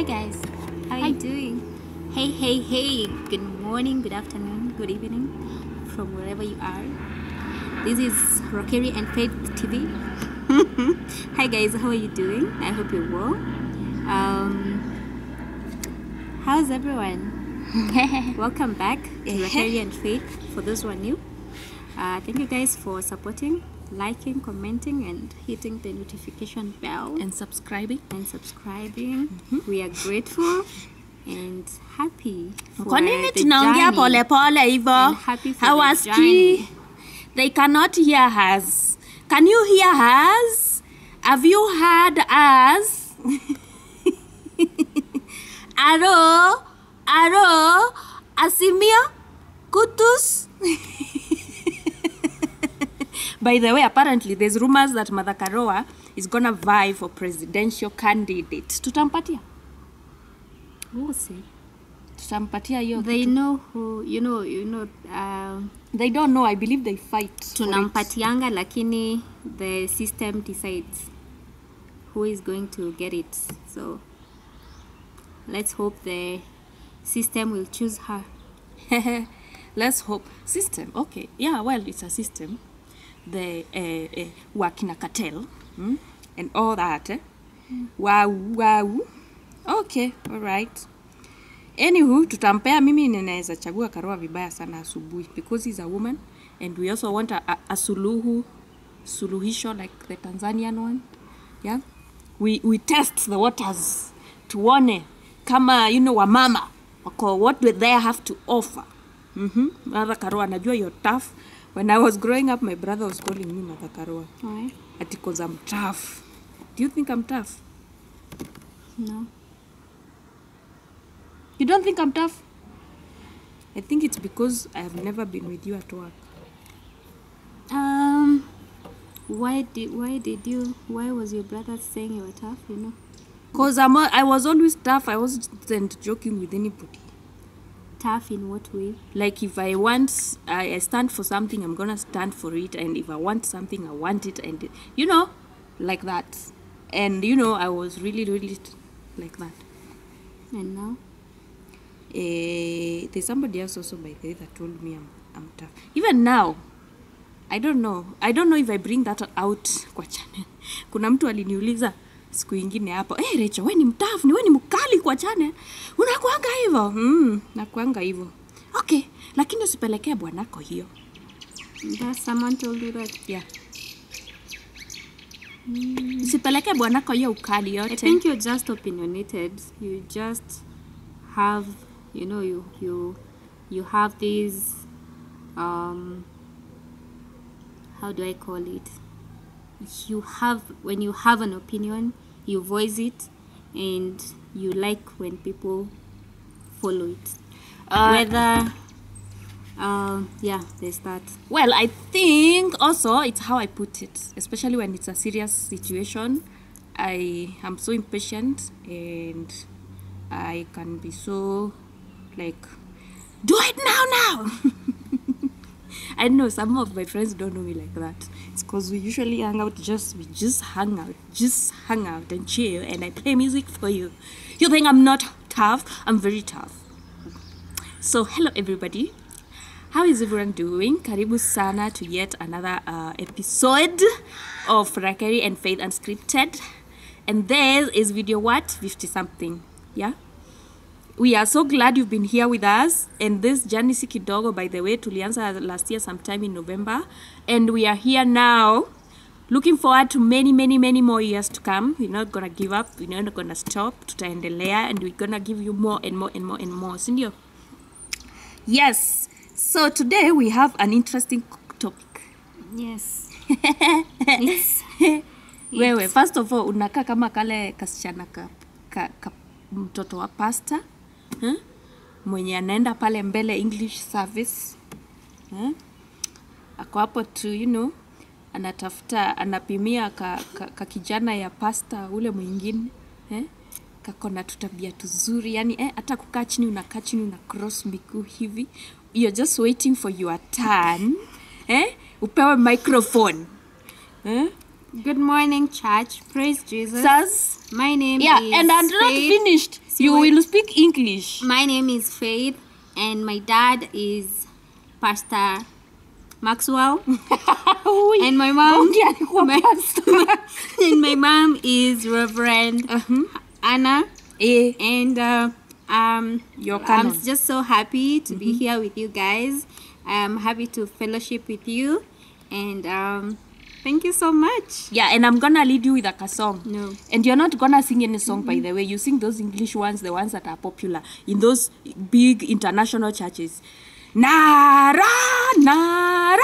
guys, how are you doing? Hey, good morning, good afternoon, good evening from wherever you are. This is Rockery and Faith TV. Hi guys, how are you doing? I hope you're well. How's everyone? Welcome back to Rockery and Faith. For those who are new, thank you guys for supporting, liking, commenting, and hitting the notification bell and subscribing. We are grateful and happy for Kwa nini the tunaongea journey. pole pole hivyo? And happy for the journey. They cannot hear us. Can you hear us? Have you heard us? Aro, Asimia, Kutus. By the way, apparently there's rumors that Mother Karoa is gonna vie for presidential candidate. Tutampatia? We'll see. Tutampatia hiyo. They know who, you know. They don't know. I believe they fight. Tunampatianga, lakini the system decides who is going to get it. So let's hope the system will choose her. Let's hope. System. Okay. Yeah. Well, it's a system. The working cartel and all that. Wow. Okay. All right. Anywho, tutampea. Mimi ninaweza chagua Karoa vibaya sana asubuhi because he's a woman, and we also want a suluhisho like the Tanzanian one. Yeah, we test the waters tuone kama wamama wako what do they have to offer. Mother Karoa, najua you're tough. When I was growing up, my brother was calling me Mother Karoa. Why? Because I'm tough. Do you think I'm tough? No. You don't think I'm tough? I think it's because I have never been with you at work. Why was your brother saying you were tough, Because I was always tough. I wasn't joking with anybody. Tough in what way? Like if I stand for something, I'm gonna stand for it. And if I want something, I want it. And like that. And I was really, really like that. And now? There's somebody else also by the way that told me I'm tough. Even now, I don't know if I bring that out kwa channel. Kuna mtu aliniuliza siku ingine hapo, Rachel, wewe ni mtough, wewe ni mkali kwa channel. Unakuanga hivyo? Nakuanga hivyo. Okay, lakini usipelekee bwanako hiyo. Does someone told you that? Yeah. Usipelekee bwanako hiyo ukali yote. I think you're just opinionated. You just have, you have these, how do I call it? When you have an opinion, you voice it, and you like when people follow it. There's that. Well, I think also it's how I put it, especially when it's a serious situation. I am so impatient and I can be so like, do it now. I know some of my friends don't know me like that. It's because we usually hang out, we just hang out and chill, and I play music for you. You think I'm not tough? I'm very tough. So hello everybody. How is everyone doing? Karibu sana to yet another episode of Rockery and Faith Unscripted. And there is video 50 something. Yeah. We are so glad you've been here with us. And this journey si kidogo, by the way, tulianza last year sometime in November. And we are here now. Looking forward to many more years to come. We're not gonna give up. We're not gonna stop. Tutaendelea, and we're gonna give you more and more. Sindio? Yes. So today we have an interesting topic. Yes. Wewe, first of all, unakaa kama kale kasichana ka mtoto wa pastor. Mwenye anaenda pale mbele English service. Ako hapo tu, anatafuta, anapimia ka kijana ya pastor ule mwingine. Kakona tutabia tuzuri. Yani, hata kukaa chini unakaa chini una cross miguu hivi. You're just waiting for your turn. Upewe microphone. Good morning, church. Praise Jesus. Says, My name yeah, is and I'm not Faith. finished. You will speak English. My name is Faith, and my dad is Pastor Maxwell, and my mom, and my mom is Reverend Anna, and I'm just so happy to be here with you guys. I'm happy to fellowship with you, and thank you so much. Yeah, and I'm gonna lead you with a song. No. And you're not gonna sing any song, by the way. You sing those English ones, the ones that are popular in those big international churches. Nara, nara,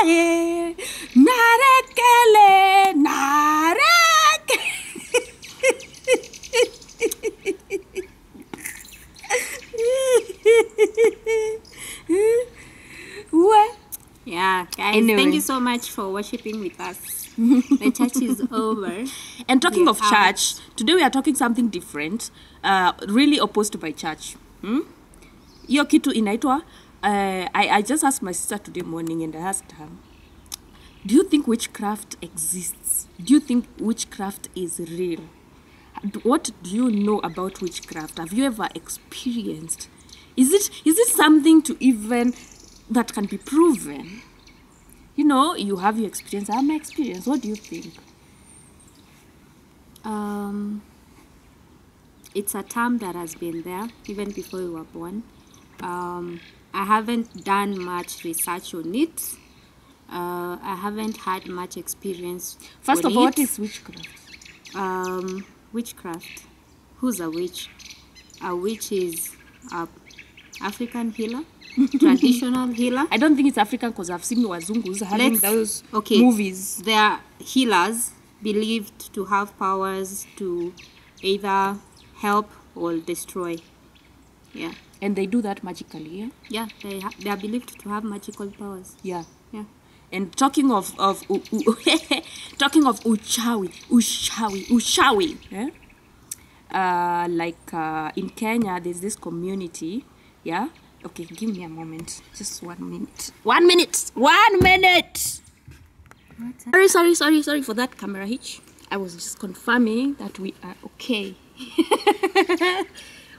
eh, narekele, nareke. What? Yeah, guys, Anyway. thank you so much for worshiping with us. The church is over. And talking We're of church, today we are talking something different, really opposed by church. Hiyo kitu inaitwa, I just asked my sister today morning and I asked her, do you think witchcraft exists? Do you think witchcraft is real? What do you know about witchcraft? Have you ever experienced? Is it something to even that can be proven? You know, you have your experience. I have my experience. What do you think? It's a term that has been there even before we were born. I haven't done much research on it. I haven't had much experience. First of all, what is witchcraft? Witchcraft. Who's a witch? A witch is a African healer, traditional healer. I don't think it's African because I've seen Wazungus having those movies. They are healers believed to have powers to either help or destroy. Yeah. And they do that magically, yeah? Yeah, they are believed to have magical powers. Yeah. Yeah. And talking of talking of ushawi, eh? Like in Kenya, there's this community, yeah? Okay, give me a moment. Just 1 minute. 1 minute! 1 minute! Sorry for that camera hitch. I was just confirming that we are okay.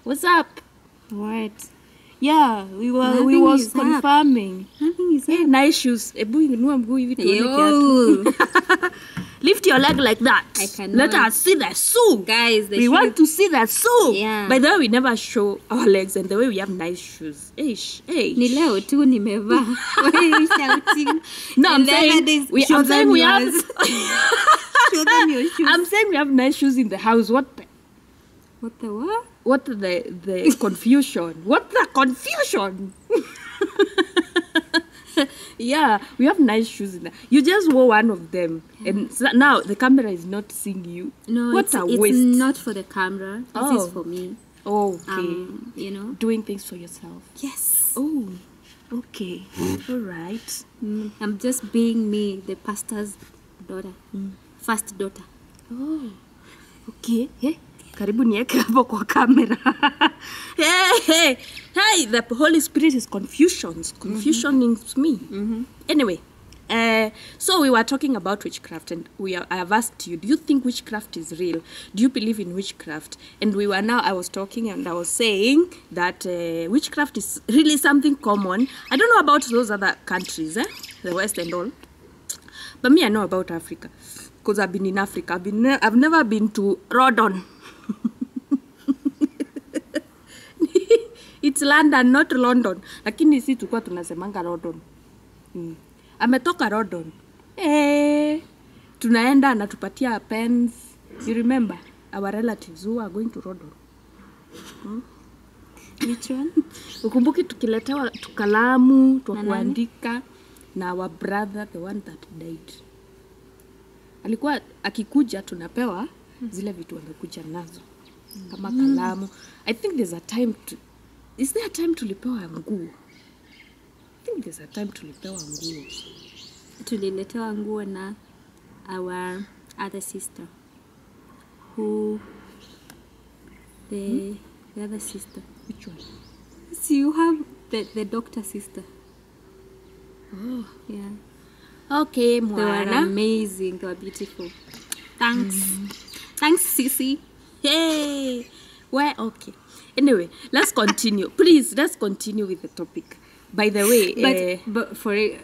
What's up? What? Yeah, we was confirming. Nothing is Hey, up. nice shoes. Yo. Lift your leg like that. I cannot. Let us see the shoe. Guys, We want to see the shoe. Yeah. By the way, we never show our legs and the way we have nice shoes. Hey. Ni leo tu nimevaa. Why are you shouting? No, I'm And the other saying days, we show have them show them your shoes. I'm saying we have nice shoes in the house. What the what? What the confusion? What the confusion? Yeah, we have nice shoes in there. You just wore one of them, and so now the camera is not seeing you. No, what it's a waste. not for the camera. This is for me. Oh, okay. You know. Doing things for yourself. Yes. Oh, okay. All right. I'm just being me, the pastor's daughter, first daughter. Oh, okay. Hey, karibu nieke hapo kwa camera. Hey, the Holy Spirit is confusioning me. Anyway, so we were talking about witchcraft, and I have asked you, do you think witchcraft is real? Do you believe in witchcraft? And I was talking and I was saying that witchcraft is really something common. I don't know about those other countries, the West and all. But me, I know about Africa. Because I've been in Africa. I've never been to Rodon. It's London, not London. Lakini si tulikuwa tunasemanga Rodon. Ametoka Rodon. Tunaenda anatupatia pens. You remember our relatives who are going to Rodon? Which one? Ukumbuki tukiletewa tukalamu, tukuandika na our brother, the one that died. Alikuwa akikuja tunapewa zile vitu amekuja nazo. Kama kalamu. I think there's a time to... Is there a time tulipewa nguo? I think there's a time tulipewa nguo. Tuliletewa nguo na our other sister. Who... The other sister. Which one? So you have the doctor sister. Oh. Yeah. Okay, They were Mwana. amazing. They were beautiful. Thanks. Thanks, Sissy. Hey, where? Okay. Anyway, let's continue. Please, let's continue with the topic. By the way, But for it.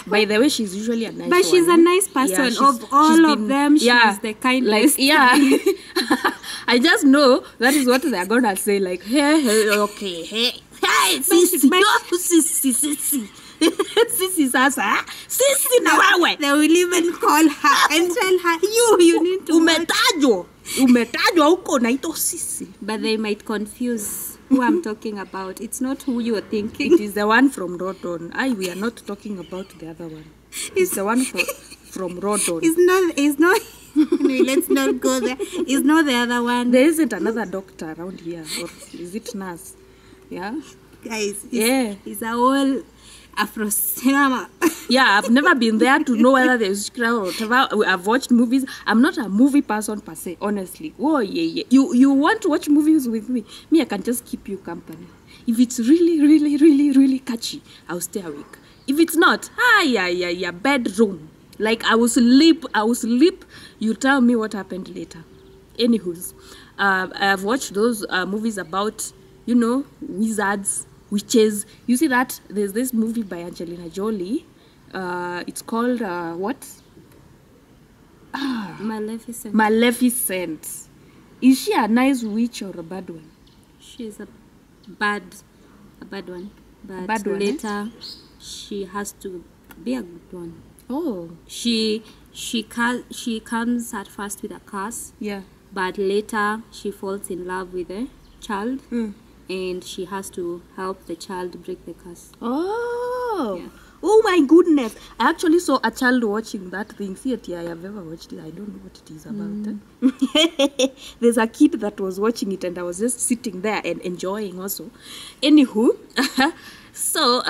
by the way, she's usually a nice But she's one, a nice person. Yeah, Of all of them, she's the kindest. Like, yeah. I just know that is what they're gonna say. Like, hey, okay, hey, sissy, sissy. Sissy sasa. Sissy na wewe. They will even call her and tell her, you need to umetajwa huko naitwa sissy. But they might confuse who I'm talking about. It's not who you are thinking. It is the one from Rodon. We are not talking about the other one. It's the one from Rodon. It's not anyway, let's not go there. It's not the other one. There isn't another doctor around here, or is it nurse? Yeah? Guys, it's a whole Afro cinema. Yeah, I've never been there to know whether there's witchcraft or whatever. I've watched movies. I'm not a movie person per se, honestly. Oh, yeah. You want to watch movies with me? Me, I can just keep you company. If it's really, really, really, really catchy, I'll stay awake. If it's not, bedroom. Like, I will sleep. You tell me what happened later. Anywho's, I've watched those movies about, wizards, witches. You see that there's this movie by Angelina Jolie. It's called what? Maleficent. Maleficent. Is she a nice witch or a bad one? She's a bad one. But bad one, later, she has to be a good one. Oh. She comes at first with a curse. Yeah. But later, she falls in love with a child. And she has to help the child break the curse. Oh. Yeah. Oh my goodness. I actually saw a child watching that thing. See it, I have ever watched it. I don't know what it is about. There's a kid that was watching it and I was just sitting there and enjoying also. Anywho, so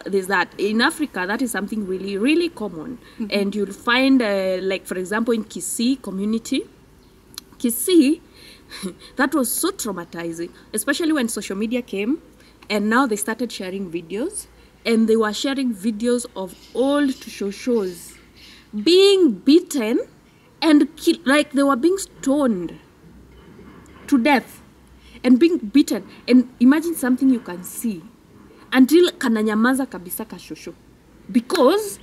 there's that. In Africa, that is something really, really common. And you'll find, like for example, in Kisii community, that was so traumatizing, especially when social media came and now they started sharing videos, and they were sharing videos of old shows being beaten and killed, like they were being stoned to death and being beaten. And imagine something you can see until kananyamaza kabisa kashosho, because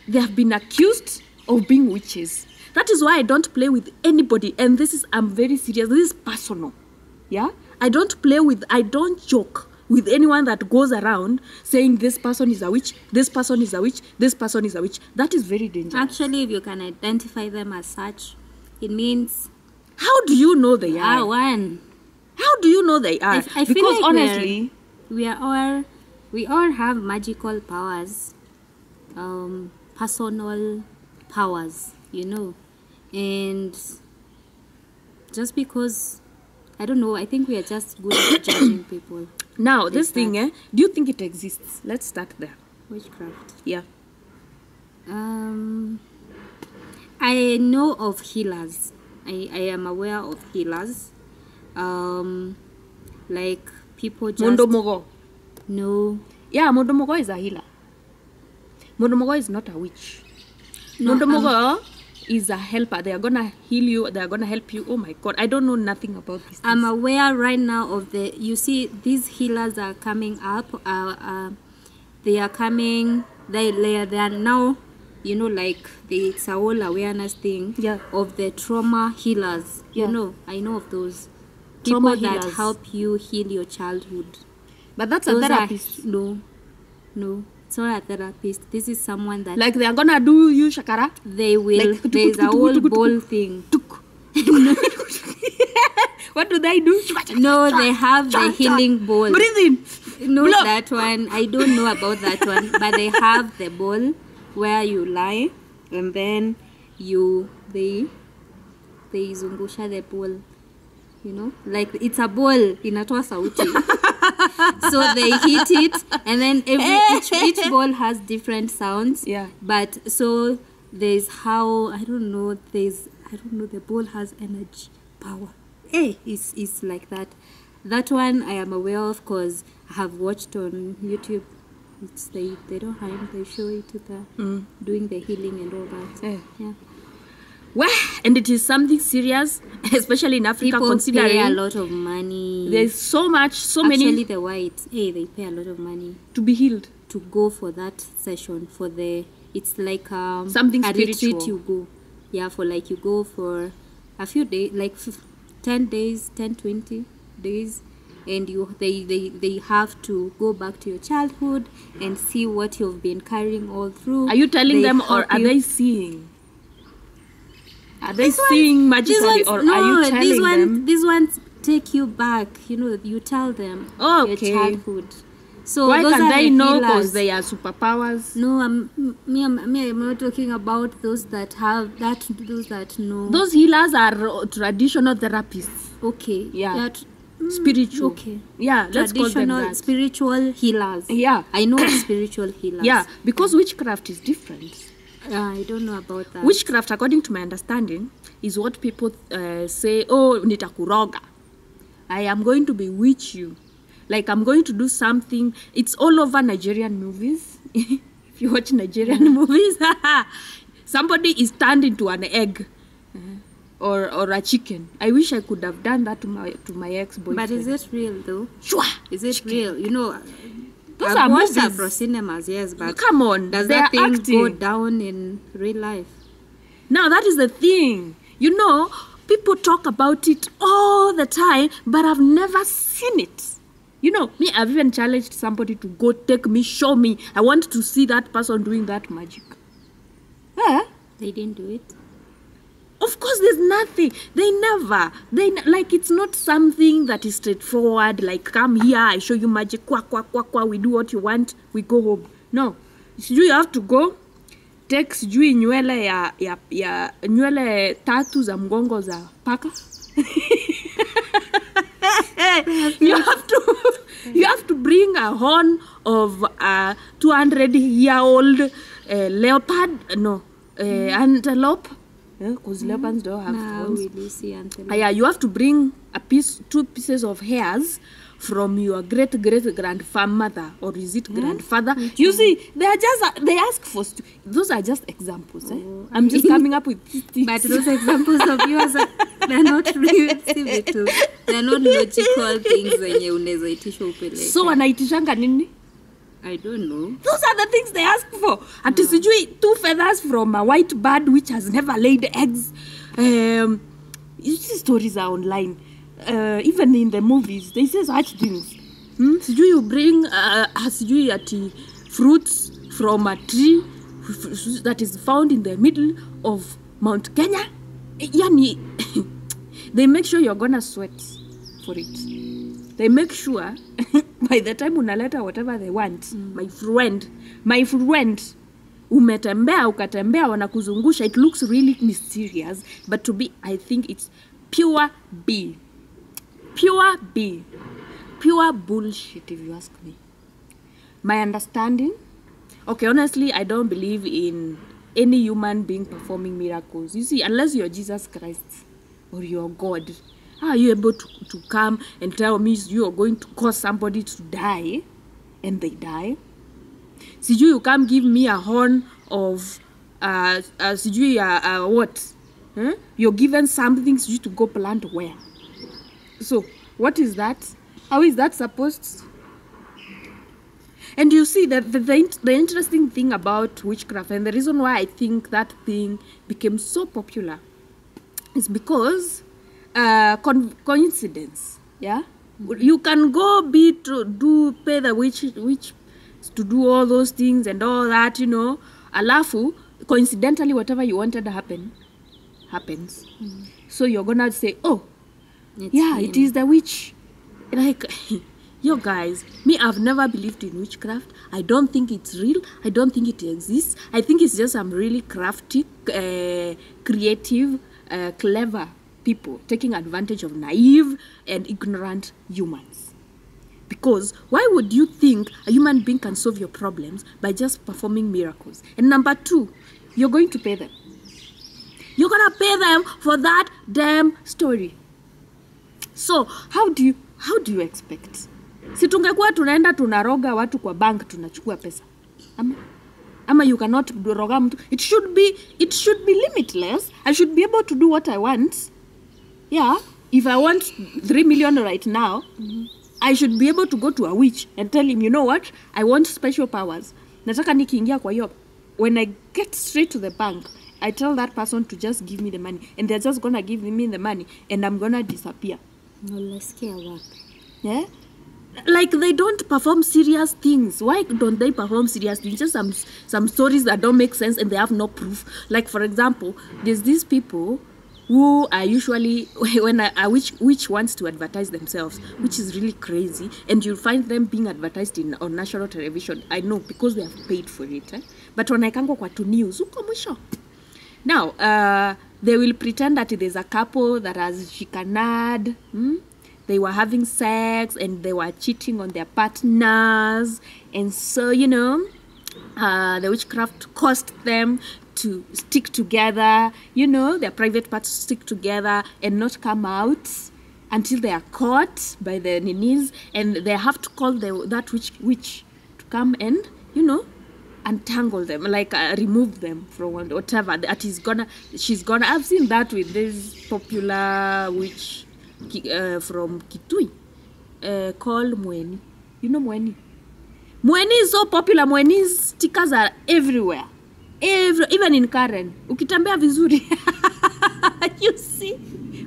they have been accused of being witches. That is why I don't play with anybody. And I'm very serious. This is personal. Yeah? I don't joke with anyone that goes around saying this person is a witch, this person is a witch, this person is a witch. That is very dangerous. Actually, if you can identify them as such, it means... How do you know they are? One. How do you know they are? I feel because like honestly... we all have magical powers. Personal powers, and just because, I don't know, I think we are just good at judging people. Now, this thing, do you think it exists? Let's start there. Witchcraft. Yeah. I know of healers. I am aware of healers. Like people just... Mondomogo. No. Yeah, Mondomogo is a healer. Mondomogo is not a witch. No, Mondomogo is a helper. They are gonna heal you. They are gonna help you. Oh my God, I don't know nothing about this. I'm aware right now of you see, these healers are coming up. They are coming. They are now, like it's a whole awareness thing. Yeah. Of the trauma healers. Yeah. I know of those Trauma people that healers. help you heal your childhood. But that's Those a therapist. No. It's not a therapist. This is someone that... Like they are gonna do you shakara? They will. Like, there's a whole ball thing. What do they do? No, they have the healing ball. Breathe in. No, that one. I don't know about that one. But they have the ball where you lie and then they zungusha the ball. Like it's a ball inatoa sauti. So they hit it and then each ball has different sounds. Yeah. But so there's how I don't know, the ball has energy, power. It's like that. That one I am aware of because I have watched on YouTube. It's they don't hide. They show it to the doing the healing and all that. Yeah. Well, and it is something serious, especially in Africa. People considering pay a lot of money. There's so Actually, many the whites, they pay a lot of money to be healed. to go for that session for the. It's like Something a spiritual. retreat you go. Yeah, for like you go for a few days, like 10 days, 10, 20 days, and they have to go back to your childhood and see what you've been carrying all through. Are you telling them, or help are you- they seeing? Are they seeing magically, or no, are you telling them? These ones take you back. You know, you tell them Okay. your childhood. So Why those can are they the know? healers. Because they are superpowers. No, I'm not talking about those that have that. Those that know. Those healers are traditional therapists. Okay. Yeah. That, Spiritual. Okay. Yeah, let's call them Traditional that. spiritual healers. Yeah. I know spiritual healers. Yeah, because witchcraft is different. I don't know about that. Witchcraft, according to my understanding, is what people say, oh, nitakuroga. I am going to bewitch you. Like, I'm going to do something. It's all over Nigerian movies. If you watch Nigerian movies, somebody is turned into an egg or a chicken. I wish I could have done that to my ex-boyfriend. But is it real though? Shwa! Is it real? You know, Those I've are watched movies. Afro cinemas, yes, but Come on, does they that are thing acting. go down in real life? Now, that is the thing. You know, people talk about it all the time, but I've never seen it. You know, me, I've even challenged somebody to go take me, show me. I want to see that person doing that magic. They didn't do it. Of course, there's nothing. Like, it's not something that is straightforward. Like, come here, I show you magic. Quack, quack, quack, quack. We do what you want. We go home. No. You have to go. Take sijui nywele ya nywele tatu za mgongo za paka. You have to bring a horn of a 200-year-old leopard. Antelope. Because leopards don't have horns. Will you see antelope? Yeah, you have to bring two pieces of hairs from your great grandmother, or is it grandfather? You see, they ask for those are just examples. I'm just coming up with things. But those examples of yours, they're not real. They're not logical things zenye unaweza itisha upeleke. So wanaitishanga nini? I don't know. Those are the things they ask for. Ati sijui 2 feathers from a white bird which has never laid eggs. These stories are online. Even in the movies, they say such things. Sijui you bring sijui ati fruits from a tree that is found in the middle of Mount Kenya. Yani, they make sure you're gonna sweat for it. They make sure by the time unaleta whatever they want, my friend, umetembea ukatembea wanakuzungusha. It looks really mysterious, but to be, I think it's pure bullshit, if you ask me. My understanding, okay, honestly, I don't believe in any human being performing miracles. You see, unless you're Jesus Christ or you're God, how are you able to come and tell me you are going to cause somebody to die and they die? Sijui you come give me a horn of sijui what? You're given something sijui to go plant where? So, what is that? How is that supposed? And you see that the interesting thing about witchcraft, and the reason why I think that thing became so popular, is because coincidence. Yeah, you can go pay the witch to do all those things and all that, you know. Alafu, coincidentally, whatever you wanted to happens. So you're gonna say, oh, it is the witch. Like, yo guys, I've never believed in witchcraft. I don't think it's real. I don't think it exists. I think it's just some really crafty, creative, clever people taking advantage of naive and ignorant humans. Because why would you think a human being can solve your problems by just performing miracles? And number 2, you're going to pay them. You're gonna pay them for that damn story. So how do you expect Si tungekuwa tunaenda tunaroga watu kwa bank tunachukua pesa. Ama you cannot roga mtu. It should be limitless. I should be able to do what I want. Yeah, if I want 3 million right now, I should be able to go to a witch and tell him, you know what? I want special powers. Nataka nikiingia kwa hiyo, when I get straight to the bank, I tell that person to just give me the money, and they're just gonna give me the money, and I'm gonna disappear. Unasikia wapi? Yeah? Like they don't perform serious things. Why don't they perform serious things? Just some stories that don't make sense and they have no proof. Like for example, there's these people who are usually, when a witch wants to advertise themselves, which is really crazy, and you'll find them being advertised on national television. I know, because they have paid for it. But when I can go to news, now, they will pretend that there's a couple that has chicaned, they were having sex, and they were cheating on their partners, and so, you know, the witchcraft caused them to stick together, you know, their private parts stick together and not come out until they are caught by the ninis, and they have to call that witch to come and, you know, untangle them, like remove them from whatever that is she's gonna. I've seen that with this popular witch from Kitui called Mweni. You know Mweni? Mweni is so popular. Mweni's stickers are everywhere. Even in Karen, ukitembea vizuri. You see,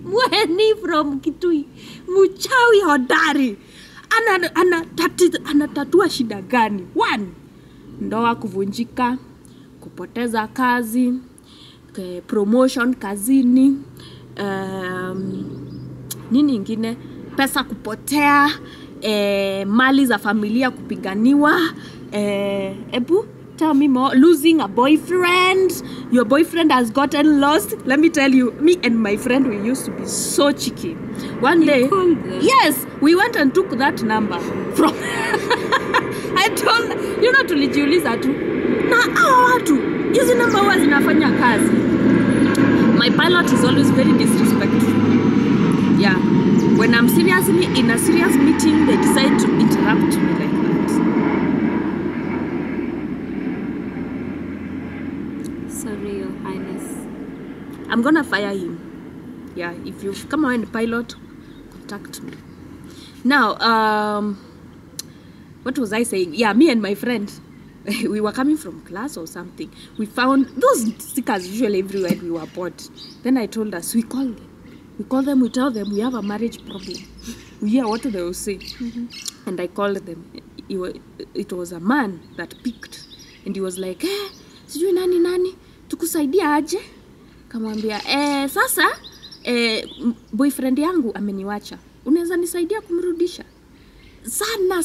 Mweni from Kitui, mchawi hodari, anatatua shida gani? 1, ndoa kuvunjika, kupoteza kazi, promotion kazini, nini ingine, pesa kupotea, mali za familia kupiganiwa, tell me more. Losing a boyfriend. Your boyfriend has gotten lost. Let me tell you, me and my friend, we used to be so cheeky. One day, yes, we went and took that number from I told, you know, tulijiuliza tu na hao watu hizi namba huwa zinafanya kazi. My pilot is always very disrespectful. Yeah, when I'm seriously in a serious meeting, they decide to interrupt me like that. Sorry, Your Highness. I'm gonna fire him. Yeah, if you come on the pilot, contact me. Now, what was I saying? Yeah, me and my friend, we were coming from class or something. We found those stickers usually everywhere we were bought. Then I told us, we call them. We call them, we tell them we have a marriage problem. We hear what they will say. And I called them. It was a man that picked. And he was like, sijui nani, tukusaidia aje? Kamwambia, sasa, boyfriend yangu ameniwacha. Unaweza nisaidia kumrudisha? Sana.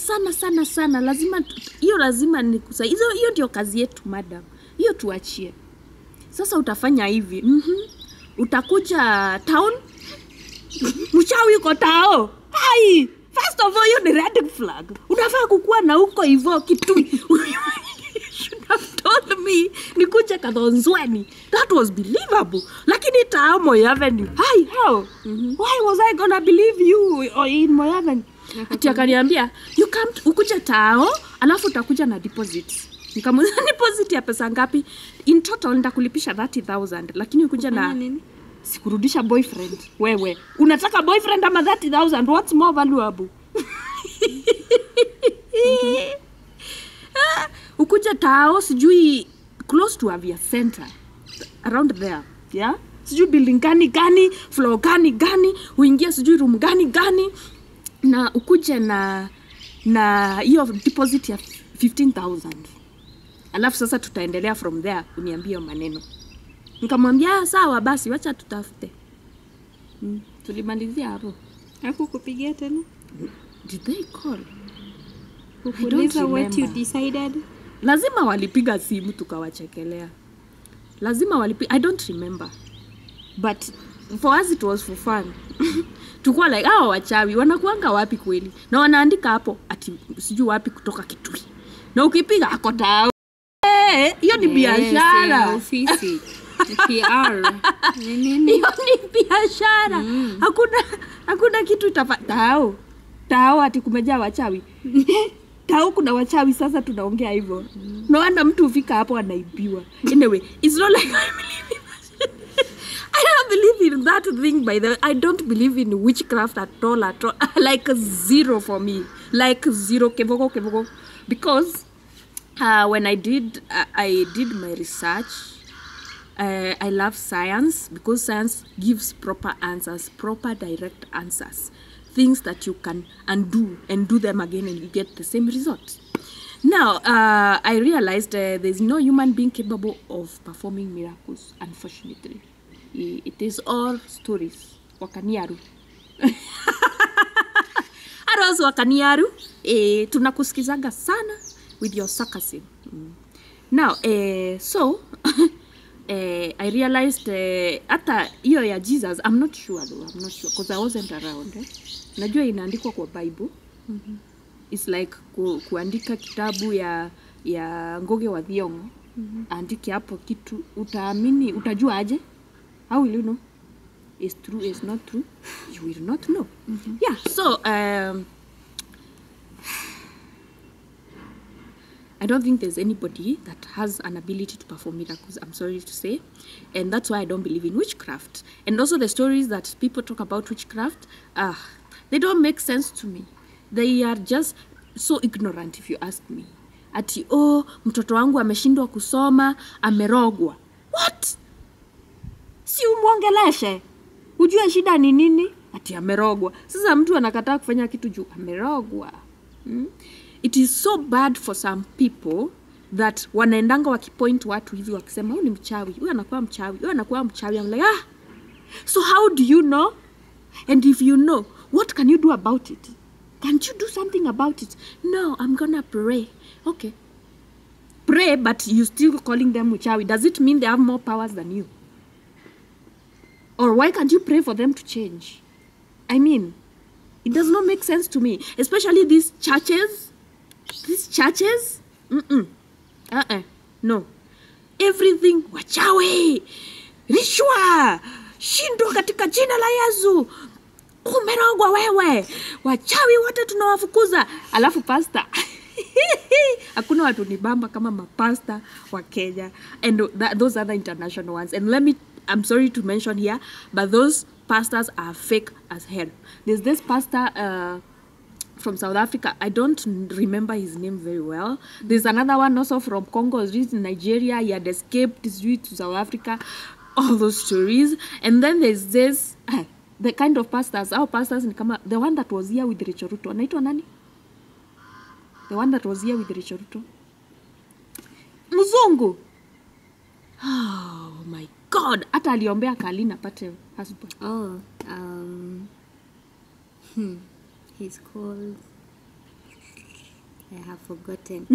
Lazima nikusaidia. Hiyo ndio kazi yetu, madam. Hiyo tuachie. Sasa utafanya hivi. Utakuja town. Mchawi yuko tao. Hai! First of all, hiyo ni red flag. Unafaa kukua na huko hivyo kitu. You should have told me nikuja Kadhonzweni. That was believable. Lakini tao Moi Avenue. Hi, how? Why was I gonna believe you in Moi Avenue? Ati akaniambia, you come ukuja tao, alafu utakuja na deposit. Nikamuuliza deposit ya pesa ngapi? In total nitakulipisha 30,000. Lakini ukuja na nini? Sikurudisha boyfriend. Wewe, unataka boyfriend ama 30,000? What's more valuable? Ukuja tao, sijui close to Avia Center. Around there, yeah? Sijui building gani, floor gani, uingia sijui room gani. Na ukuje na hiyo deposit ya 15,000. Alafu sasa tutaendelea from there, uniambie maneno. Nikamwambia sawa basi, wacha tutafute. Tulimalizia hapo. Hakukupigia tena? Did they call? Kuuliza what you decided? Lazima walipiga simu tukawachekelea. I don't remember. But for us it was for fun. Tukua like, wachawi wanakuanga wapi kweli? Na wanaandika hapo ati sijui wapi kutoka Kitui. Na ukipiga ako tao. Hiyo ni biashara. Ofisi. PR. Hiyo ni biashara. Hakuna kitu tao. Tao ati kumejaa wachawi. Tao kuna wachawi sasa tunaongea hivyo. No wonder mtu ufika hapo anaibiwa. Anyway, it's not like I believe in that. I don't believe in that thing, by the way. I don't believe in witchcraft at all. Like zero for me. Like zero kevogo. Because when I did my research, I love science because science gives proper answers, proper direct answers. Things that you can undo and do them again and you get the same result. Now, I realized there's no human being capable of performing miracles, unfortunately. It is all stories. Wakaniaru. Aros wakaniaru. Tunakusikizaga sana with your sarcasm. Now, so... I realized hata hiyo ya Jesus, I'm not sure though, I'm not sure because I wasn't around. Najua inaandikwa kwa Bible. It's like kuandika kitabu ya Ngugi wa Thiong'o. Andike hapo kitu utaamini, utajua aje? How will you know? Is true, is not true? You will not know. Yeah, so I don't think there's anybody that has an ability to perform miracles, I'm sorry to say. And that's why I don't believe in witchcraft. And also the stories that people talk about witchcraft, they don't make sense to me. They are just so ignorant if you ask me. Ati, mtoto wangu ameshindwa kusoma, amerogwa. What? Si umwongeleshe. Ujue shida ni nini? Ati amerogwa. Sasa mtu anakataa kufanya kitu juu amerogwa. It is so bad for some people that wanaendanga wakipoint watu hivi wakisema huyu ni mchawi, huyu anakuwa mchawi, huyu anakuwa mchawi. I'm like, so how do you know? And if you know, what can you do about it? Can't you do something about it? No, I'm gonna pray. Okay. Pray, but you still calling them mchawi. Does it mean they have more powers than you? Or why can't you pray for them to change? I mean, it does not make sense to me. Especially these churches. No. Everything, wachawi, rishwa, shindo katika jina la Yesu, umerogwa wewe, wachawi wote tunawafukuza. Alafu pasta. Hakuna watu ni bamba kama mapasta wa Kenya. And those other international ones. And I'm sorry to mention here, but those pastors are fake as hell. There's this pastor, from South Africa. I don't remember his name very well. There's another one also from Congo, he's in Nigeria. He had escaped his way to South Africa. All those stories. And then there's this, the kind of pastors, our pastors in Kama, the one that was here with Rachel Ruto. Anaitwa nani? The one that was here with Rachel Ruto. Mzungu. Oh my God. Hata aliombea Kalina pate husband. He's called... I have forgotten.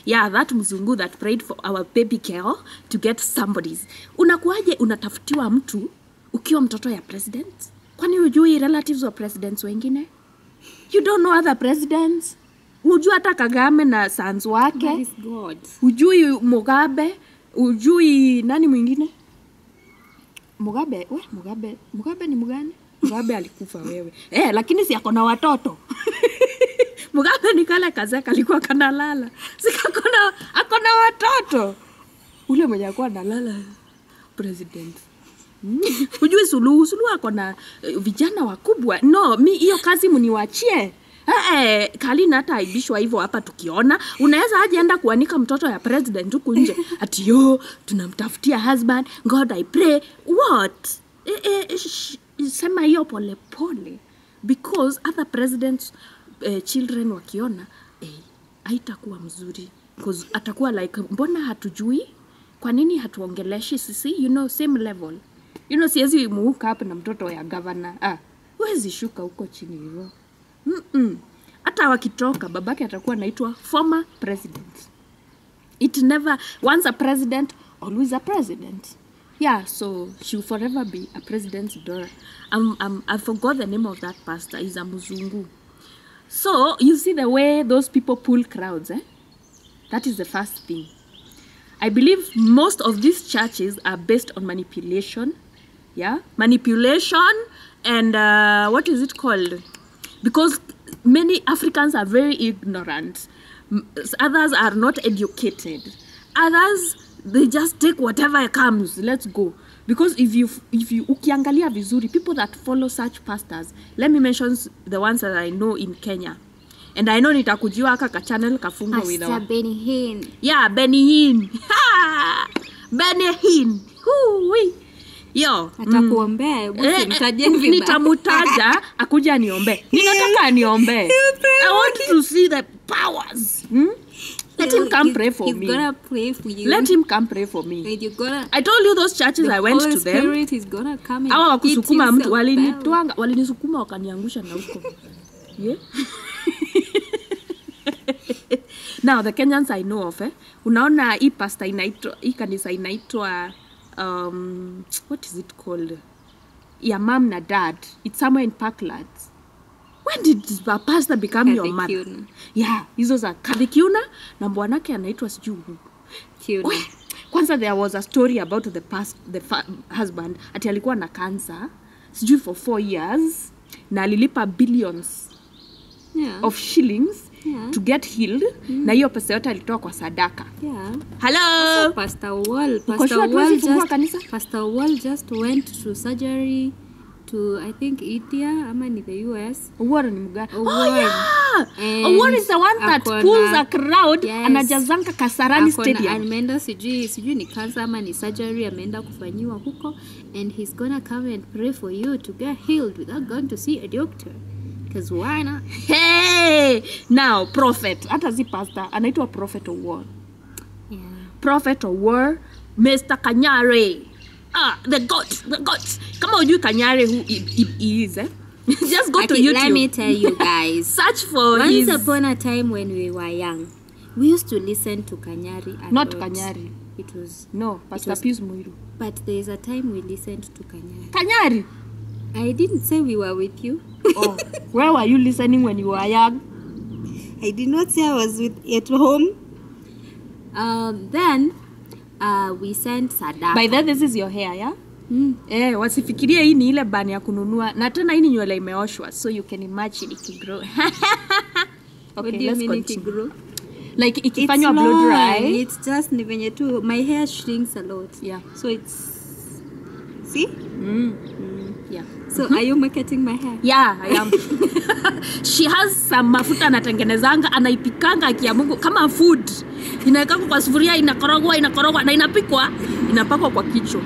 Yeah, that mzungu that prayed for our baby girl to get somebody's. Unakuaje unatafutiwa mtu ukiwa mtoto ya president? Kwani hujui relatives wa presidents wengine? You don't know other presidents? Hujui hata Kagame na sons wake? That is God. Hujui Mugabe? Hujui nani mwingine? Mugabe ni mgani? Mugabe alikufa wewe. Lakini si ako na watoto. Mugabe ni kale kazeka alikuwa kanalala. Ako na watoto. Ule mwenye alikuwa analala president. Hujui Suluhu ako na vijana wakubwa. No, hiyo kazi mniwachie. Kalina hata aibishwa hivyo hapa tukiona. Unaweza aje enda kuanika mtoto ya president huku nje. Ati tunamtafutia husband. God I pray. What? Sema hiyo pole pole. Because other presidents children wakiona haitakuwa mzuri. Because atakuwa like mbona hatujui? Kwa nini hatuongeleshi sisi? Same level. Siwezi muhuka hapa na mtoto ya governor. Huwezi shuka huko chini hivyo. Hata wakitoka babake atakuwa anaitwa former president. It never, once a president, always a president. Yeah, so she'll forever be a president's daughter. I forgot the name of that pastor. He's a Muzungu. So you see the way those people pull crowds, That is the first thing. I believe most of these churches are based on manipulation. Yeah, manipulation and what is it called? Because many Africans are very ignorant. Others are not educated. Others, they just take whatever comes. Let's go. Because if you ukiangalia vizuri, people that follow such pastors, let me mention the ones that I know in Kenya. And I know nitakujua aka channel kafungo with Pastor Benny Hinn. Yeah, Benny Hinn. Benny Hinn. Hui. Yo. Atakuombea. Nitamutaja akuja niombe. Ninataka niombe. I want to see the powers. Let him come pray for me. He's gonna pray for you. Let him come pray for me. And you're gonna, I told you those churches I went to them. Spirit is gonna come and Hawa wakusukuma mtu down. walinisukuma wakaniangusha na huko. Yeah. Now the Kenyans I know of, unaona hii pastor inaitwa, hii kanisa inaitwa what is it called? Yeah, mom na dad. It's somewhere in Parklands. When did a pastor become your mother? Yeah, hizo za Kadhikiuna na bwanake anaitwa sijui. Kwanza there was a story about the husband ati alikuwa na cancer sijui for 4 years na alilipa billions of shillings to get healed na hiyo pesa yote alitoa kwa sadaka. Hello. Also, Pastor Wall just went to surgery to, I think, India, ama in the US. Award ni mga. And Award is the one that pulls a crowd anajazanga Kasarani Stadium. Ameenda sijui ni cancer ama ni surgery ameenda kufanyiwa huko, and he's gonna come and pray for you to get healed without going to see a doctor. Because why not? Hey! Now, prophet. Hata si pastor. Anaitwa Prophet Award. Yeah. Prophet Award. Mr. Kanyari. The goat. Come on, you Kanyari who he is, Just go to YouTube. Let me tell you guys. Search for Once upon a time when we were young, we used to listen to Kanyari a Not lot. Kanyari. It was... No, Pastor Pius Muiru. But there's a time we listened to Kanyari. Kanyari? I didn't say we were with you. Oh, where were you listening when you were young? I did not say I was at home. Then we sent sadaka. By then, this is your hair, yeah? Wasifikiria hii ni ile bani ya kununua. Na tena hii ni nywele imeoshwa, so you can imagine ikigrow. Okay, let's continue. Like ikifanywa blow dry. It's just ni venye tu my hair shrinks a lot. Yeah. So it's... See? Yeah. So are you marketing my hair? Yeah, I am. She has some mafuta anatengenezanga, anaipikanga akia Mungu kama food. Inawekwa kwa sufuria, inakorogwa na inapikwa, inapakwa kwa kichwa.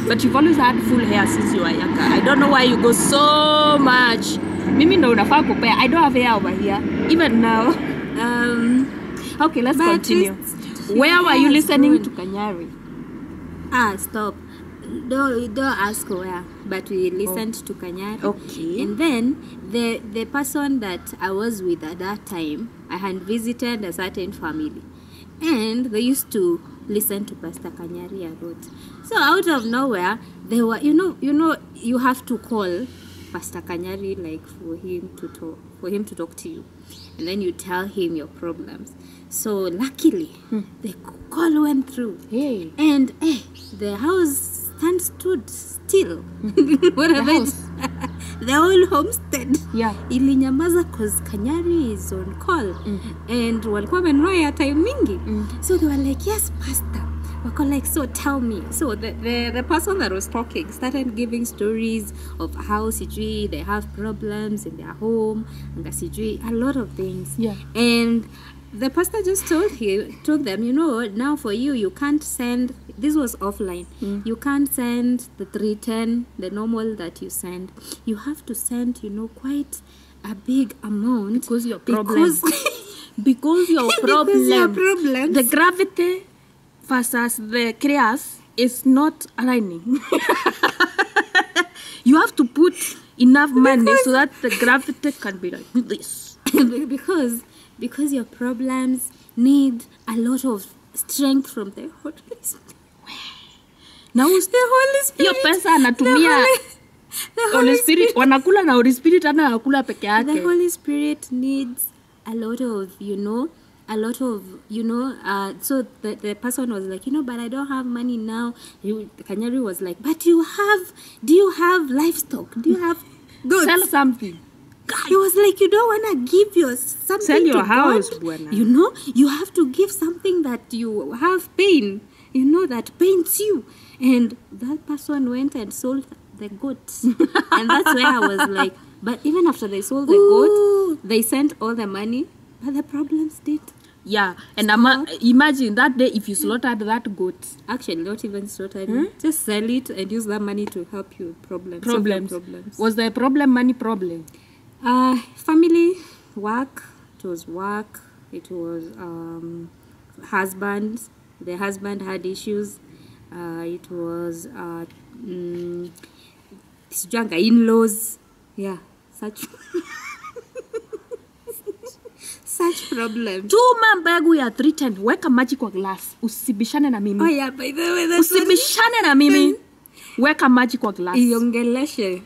But you've always had full hair since you were younger. I don't know why you go so much. Mimi ndo unafaa kupea. I don't have hair over here even now. Okay, let's continue. Where were you listening to Kanyari? Stop. Don't ask where, but we listened to Kanyari. Okay. And then the person that I was with at that time, I had visited a certain family, and they used to listen to Pastor Kanyari a lot. So out of nowhere, they were, you have to call Pastor Kanyari like for him to talk to you, and then you tell him your problems. So luckily, the call went through. Hey. And the house stood still. What are they? The whole homestead. Yeah. Ilinyamaza cause Kanyari is on call. And walikuwa wamenunua ya time mingi. So they were like, yes, Pastor. Wako like, so tell me. So the person that was talking started giving stories of how sijui they have problems in their home, and sijui a lot of things. Yeah. And the pastor just told them, now for you can't send, this was offline, you can't send the 310, the normal that you send. You have to send, quite a big amount. Because your problem. Because your problem. The gravity versus the chaos is not aligning. You have to put enough money so that the gravity can be like this. Because your problems need a lot of strength from the Holy Spirit. Now the Holy Spirit. Your pesa anatumia Holy Spirit. Wanakula na Holy Spirit ana anakula peke yake. The Holy Spirit needs a lot of, so the person was like, but I don't have money now. Kanyari was like, but do you have livestock? Do you have goods? Sell something. He was like, you don't want to give your something Sell your to house, God. Buana. You know, you have to give something that you have pain. You know, that pains you. And that person went and sold the goat. And that's where I was like, but even after they sold the goat, they sent all the money, but the problems did. Yeah, and imagine that day if you slaughtered that goat. Actually, not even slaughtered. Just sell it and use that money to help you solve your problems. Was the problem money problem? Family, work. It was work. It was husband. The husband had issues. It was in-laws. Yeah, such such problems. Tuma mbegu ya 310, weka maji kwa glass. Usibishane na mimi. Oh yeah, by the way, that's usibishane na mimi. Weka maji kwa glass. Iongeleshe.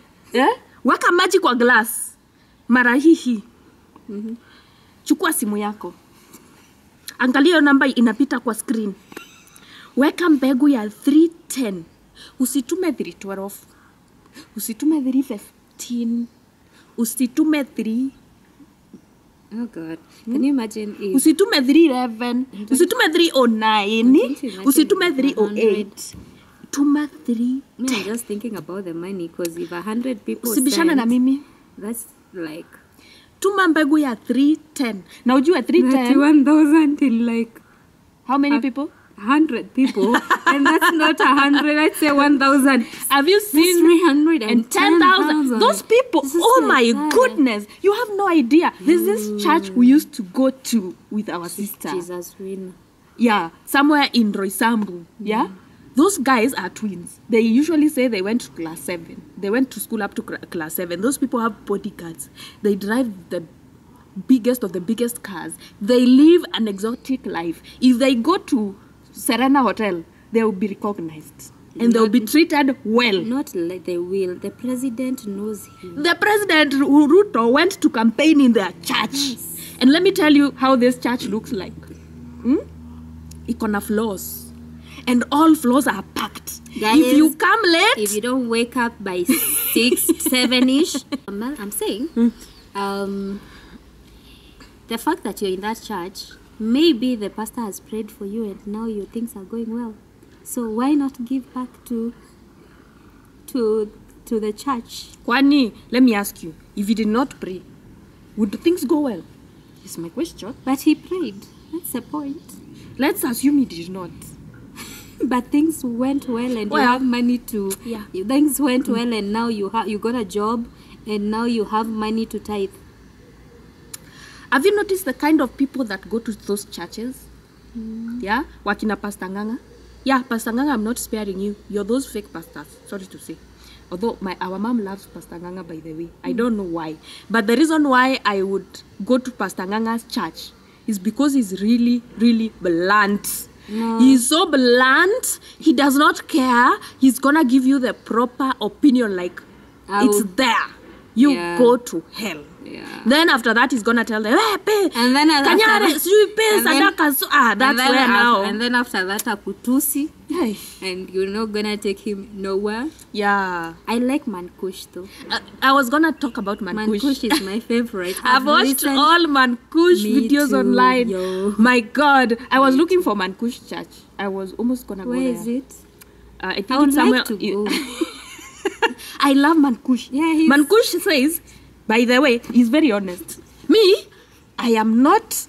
Weka maji kwa glass. Mara hii. Chukua simu yako. Angalia namba inapita kwa screen. Weka mbegu ya 310. Usitume 312. Usitume 315. Usitume 3. Oh God. Can you imagine if... Usitume 311. Usitume 309. Usitume 308. Tuma 310. I'm just thinking about the money because if 100 people usibishana na mimi. That's like... Tuma mbegu ya 310. Na ujue 310. 31,000 in like... How many people? 100 people. And that's not 100. Let's say 1,000. Have you seen 310,000? Those people, oh my goodness. You have no idea. There's this church we used to go to with our sister. Jesus win. Yeah, somewhere in Roysambu. Yeah? Those guys are twins. They usually say they went to class 7. They went to school up to class 7. Those people have bodyguards. They drive the biggest of the biggest cars. They live an exotic life. If they go to Serena Hotel, they will be recognized. And they will be treated well. Not like they will. The president knows him. The president, Ruto, went to campaign in their church. Yes. And let me tell you how this church looks like. Ikona floors. And all floors are packed. Guys, if you come late... If you don't wake up by 6, 7-ish... I'm saying... the fact that you're in that church... Maybe the pastor has prayed for you and now your things are going well. So why not give back to the church? Kwani, let me ask you, if he did not pray, would things go well? Is my question. But he prayed. That's the point. Let's assume he did not. But things went well and you have money to... Yeah. Things went well and now you got a job and now you have money to tithe. Have you noticed the kind of people that go to those churches? Yeah? Wakina Pastor Nganga? Yeah, Pastor Nganga, I'm not sparing you. You're those fake pastors. Sorry to say. Although our mom loves Pastor Nganga, by the way. I don't know why. But the reason why I would go to Pastor Nganga's church is because he's really, really blunt. No. He's so blunt. He does not care. He's gonna give you the proper opinion like it's there. You go to hell. Yeah. Then after that, he's gonna tell them, hey, pay. And then that's where now. And then after that, akutusi. Hey. And you're not gonna take him nowhere. Yeah. I like Mankush though. I was gonna talk about Mankush. Mankush is my favorite. I've watched all Mankush videos online. Yo. My God, I was looking for Mankush Church. I was almost gonna go there. Where is it? I think I would it's somewhere. like to go. I love Mankush. Yeah, Mankush says, by the way, he's very honest. Me, I'm not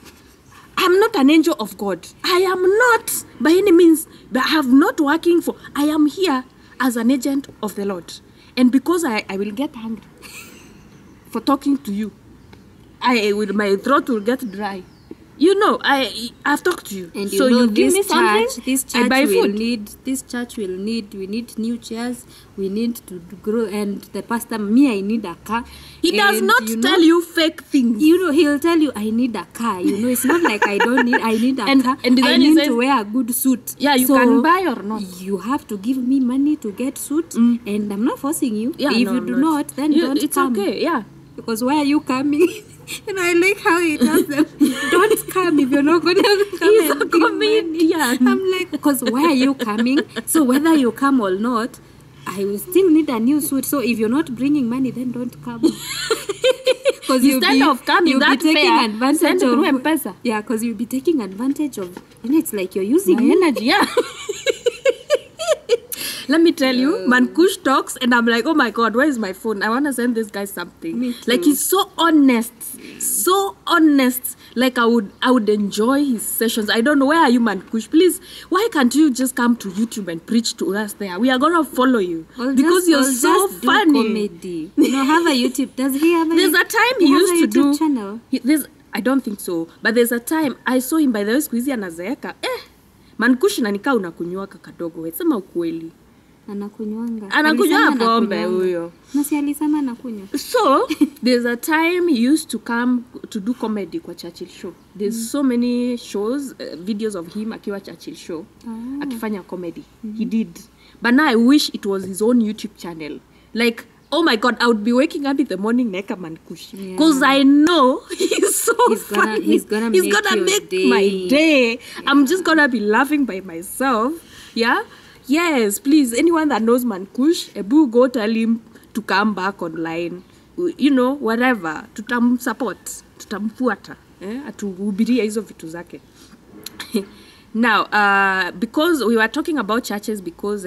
an angel of God. I am not by any means, but I have not working for. I am here as an agent of the Lord. And because I will get hungry for talking to you, my throat will get dry. You know, I've talked to you. And so you give me something, this church I buy food. We need new chairs. We need to grow. And the pastor, I need a car. He does not tell you fake things. You know, he'll tell you, I need a car. You know, it's not like I need a car. And I need to wear a good suit. Yeah, you can buy or not. You have to give me money to get suit. And I'm not forcing you. Yeah, if you do not, then don't come. It's okay, yeah. Because why are you coming? You know, I like how he tells them, don't come if you're not going to come. He's a comedian. I'm like, because why are you coming? So whether you come or not, I will still need a new suit. So if you're not bringing money, then don't come. Instead of coming that fair, send through M-Pesa. Yeah, because you'll be taking advantage of, it's like you're using my energy, yeah. Let me tell you, Mankush talks and I'm like, oh my God, where is my phone? I want to send this guy something. Like, he's so honest. So honest. Like, I would enjoy his sessions. I don't know, where are you, Mankush? Please, why can't you just come to YouTube and preach to us there? We are going to follow you. Because you're so funny. Comedy. Have a YouTube. Does he have a There's a time he used to do channel? I don't think so. But there's a time I saw him, by the way, siku hizi anazeeka. Mankush na nikaa unakunywaka kadogo. Sema ukweli. Anakunywa pombe huyo. Nasi alisema anakunywa. So, there's a time he used to come to do comedy kwa Churchill show. There's so many shows, videos of him akiwa Churchill show. Akifanya comedy. He did. But now I wish it was his own YouTube channel. Like, oh my God, I would be waking up in the morning neka Mankush. Because I know he's so funny. He's gonna make my day. I'm just gonna be laughing by myself. Yeah? Yes, please, anyone that knows Mankush, Ebu, go tell him to come back online. Whatever. Tutamsupport. Tutamfuata. Atuhubiria hizo vitu zake. Now, because we were talking about churches because,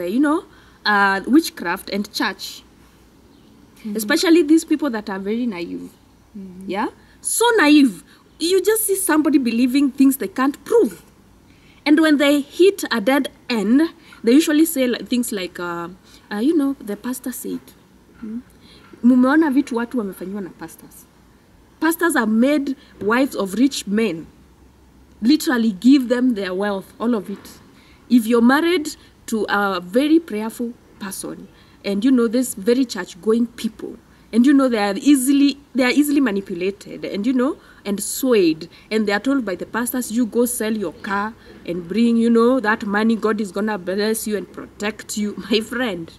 witchcraft and church. Especially these people that are very naive. Yeah? So naive. You just see somebody believing things they can't prove. And when they hit a dead end, they usually say things like, the pastor said. Mumeona vitu watu wamefanywa na pastors. Pastors are made wives of rich men. Literally give them their wealth, all of it. If you're married to a very prayerful person, and this very church-going people, and they are easily manipulated, and and swayed, and they are told by the pastors, you go sell your car and bring, that money, God is gonna bless you and protect you, my friend.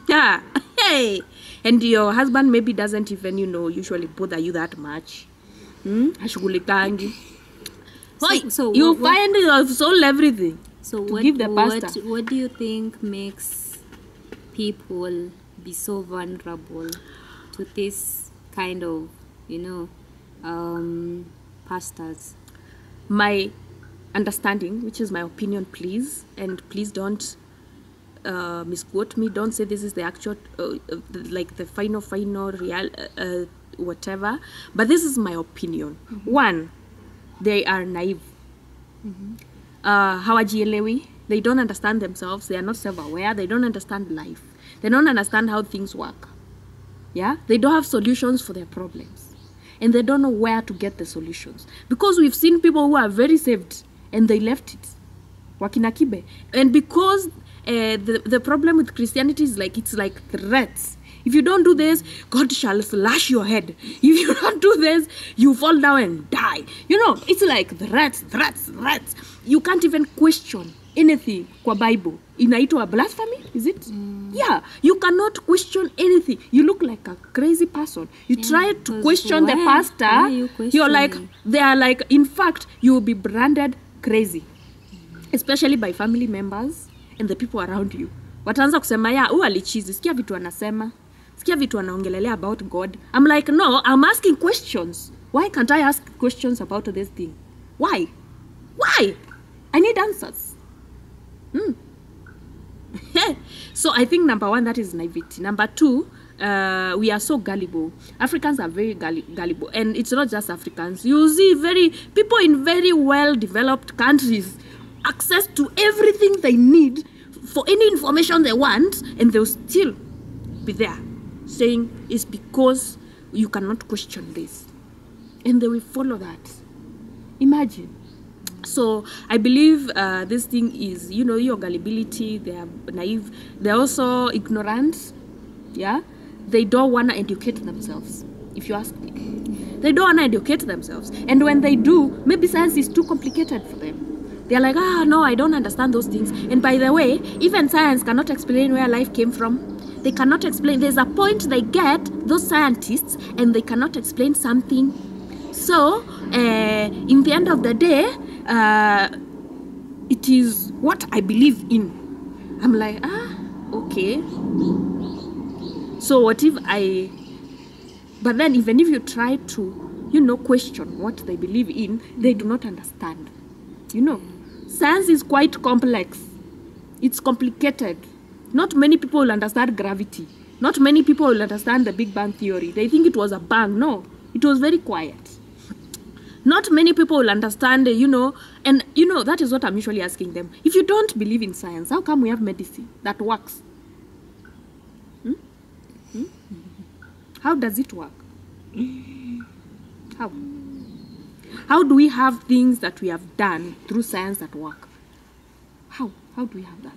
Yeah, hey, and your husband maybe doesn't even, usually bother you that much. Ashughulikangi. So you find you've sold everything. So to give the pastor. What do you think makes people be so vulnerable to this kind of, pastors? My understanding, which is my opinion, please, and please don't misquote me. Don't say this is the actual, like the final real, whatever. But this is my opinion. One, they are naive. Hawajielewi. They don't understand themselves. They are not self-aware. They don't understand life. They don't understand how things work. Yeah? They don't have solutions for their problems. And they don't know where to get the solutions. Because we've seen people who are very saved and they left it. Wakina kibe. And because the problem with Christianity is it's like threats. If you don't do this, God shall slash your head. If you don't do this, you fall down and die. It's like threats. You can't even question anything kwa Bible. Inaitwa blasphemy, is it? Yeah, you cannot question anything. You look like a crazy person. You try to question the pastor. You're like, they are like, in fact, you will be branded crazy. Especially by family members and the people around you. Wataanza kusema ya, alichizi, sikia vitu anasema. Sikia vitu anaongelelea about God. I'm like, no, I'm asking questions. Why can't I ask questions about this thing? Why? I need answers. So I think number one, that is naivety. Number two, we are so gullible. Africans are very gullible. And it's not just Africans. You see people in very well-developed countries access to everything they need for any information they want, and they'll still be there saying it's because you cannot question this. And they will follow that. Imagine. So I believe this thing is, your gullibility. They are naive. They're also ignorant. Yeah? They don't want to educate themselves, if you ask me. They don't want to educate themselves. And when they do, maybe science is too complicated for them. They're like, no, I don't understand those things. And by the way, even science cannot explain where life came from. They cannot explain. There's a point they get, those scientists, and they cannot explain something. So, in the end of the day, it is what I believe in. I'm like, okay. So what if I But then even if you try to, question what they believe in, they do not understand. Science is quite complex. It's complicated. Not many people will understand gravity. Not many people will understand the Big Bang Theory. They think it was a bang. No, it was very quiet. Not many people will understand, and that is what I'm usually asking them. If you don't believe in science, how come we have medicine that works? How does it work? How do we have things that we have done through science that work? How do we have that?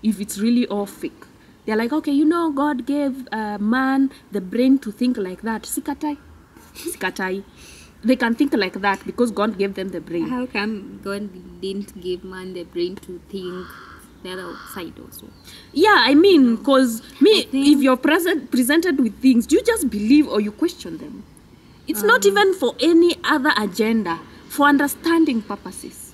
If it's really all fake. They're like, okay, God gave man the brain to think like that. Sikatai. They can think like that because God gave them the brain. How come God didn't give man the brain to think the other side also? Yeah, I mean, because if you're presented with things, do you just believe or you question them? It's not even for any other agenda, for understanding purposes.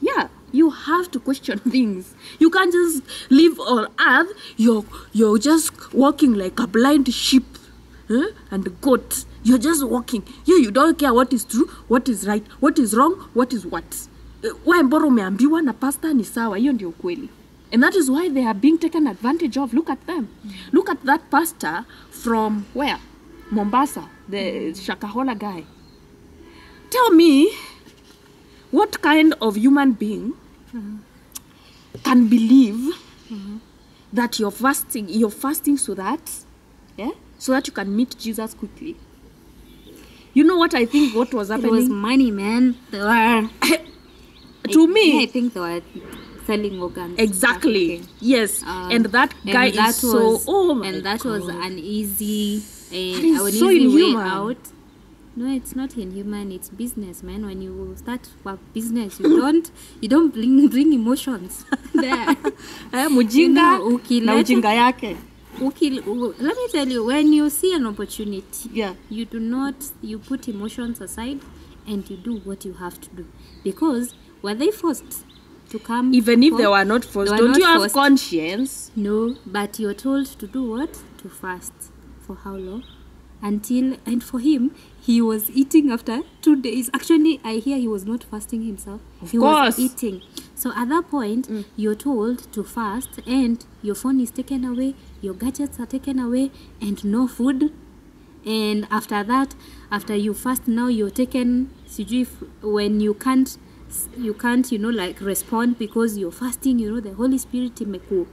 Yeah, you have to question things. You can't just live on earth. You're just walking like a blind sheep and a goat. You're just walking. You don't care what is true, what is right, what is wrong, what is what. Mboro umeambiwa na pastor ni sawa, hiyo ndio kweli. And that is why they are being taken advantage of. Look at them. Look at that pastor from where? Mombasa, the Shakahola guy. Tell me, what kind of human being can believe that you're fasting so that you can meet Jesus quickly? You know what I think what was happening? It was money, man. They were I think they were selling organs. Exactly. Yes. And that guy is so and that God. Was an easy way out. No, it's not inhuman, it's business, man. When you start a business, you don't bring emotions there. Mujinga na ujinga yake. Let me tell you, when you see an opportunity, you put emotions aside and you do what you have to do. Because were they forced to come? Even if they were not forced, don't you have conscience? No, but you're told to do what? To fast. For how long? And for him, he was eating after 2 days. Actually, I hear he was not fasting himself. He was eating. So at that point, you're told to fast and your phone is taken away, your gadgets are taken away, and no food. And after that, after you fast, now you're taken, when you can't, respond because you're fasting, the Holy Spirit imeku.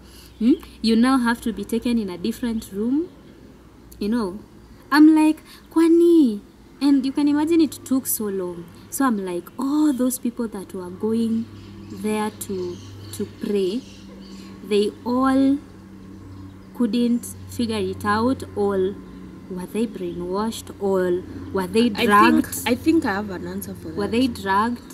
You now have to be taken in a different room. I'm like, kwani? And you can imagine it took so long. So I'm like, all those people that were going there to pray, they all couldn't figure it out, or were they brainwashed, or were they drugged? I think I have an answer for that. Were they drugged?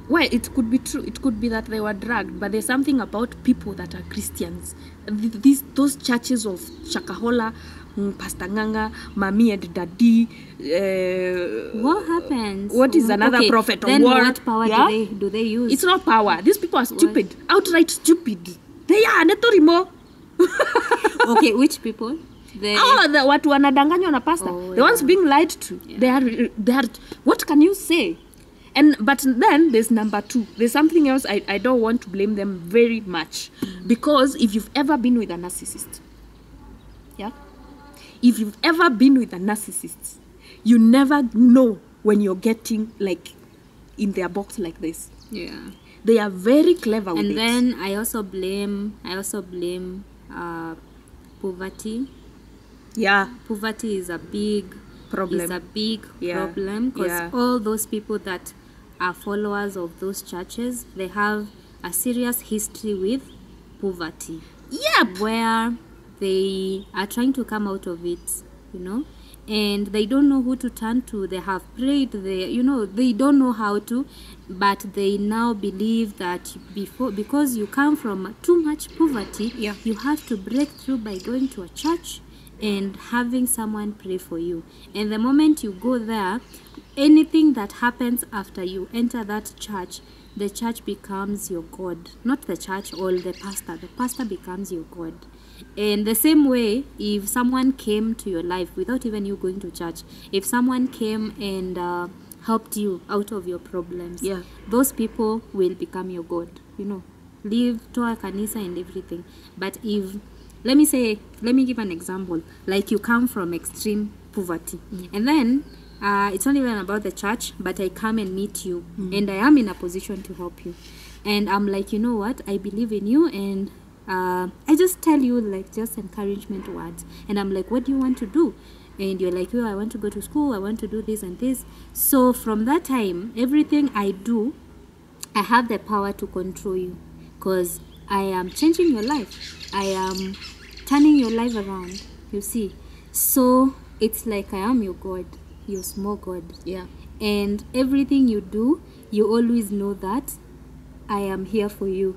Well, it could be true. It could be that they were drugged, but there's something about people that are Christians. Those churches of Shakahola, Pastor Nganga, Mami and Daddy. What happens? What is another prophet of then war? What power do they use? It's not power. These people are stupid. Outright stupid. They are netorimo. Okay, which people? The watu wanadanganywa na pastor. The ones being lied to. Yeah. They are. What can you say? But then there's number two. There's something else I don't want to blame them very much. Because if you've ever been with a narcissist, if you've ever been with a narcissist, you never know when you're getting in their box like this. Yeah. They are very clever with it. And then I also blame poverty. Yeah. Poverty is a big problem. Because all those people that are followers of those churches, they have a serious history with poverty. Yep. Where they are trying to come out of it, and they don't know who to turn to. They have prayed, they don't know how to, but they now believe that because you come from too much poverty, you have to break through by going to a church and having someone pray for you. And the moment you go there, anything that happens after you enter that church, the church becomes your God. Not the church or the pastor. The pastor becomes your God. And the same way, if someone came to your life without even you going to church, if someone came and helped you out of your problems, those people will become your God, you know. Leave toa kanisa and everything. But if, let me give an example. Like you come from extreme poverty, and then it's not even about the church, but I come and meet you, and I am in a position to help you, and I'm like, you know what, I believe in you, and I just tell you like just encouragement words, and I'm like, what do you want to do? And you're like, well, I want to go to school, I want to do this and this. So from that time, everything I do, I have the power to control you, because I am changing your life. I am turning your life around, you see. So it's like I am your God, your small God. Yeah. And everything you do, you always know that I am here for you.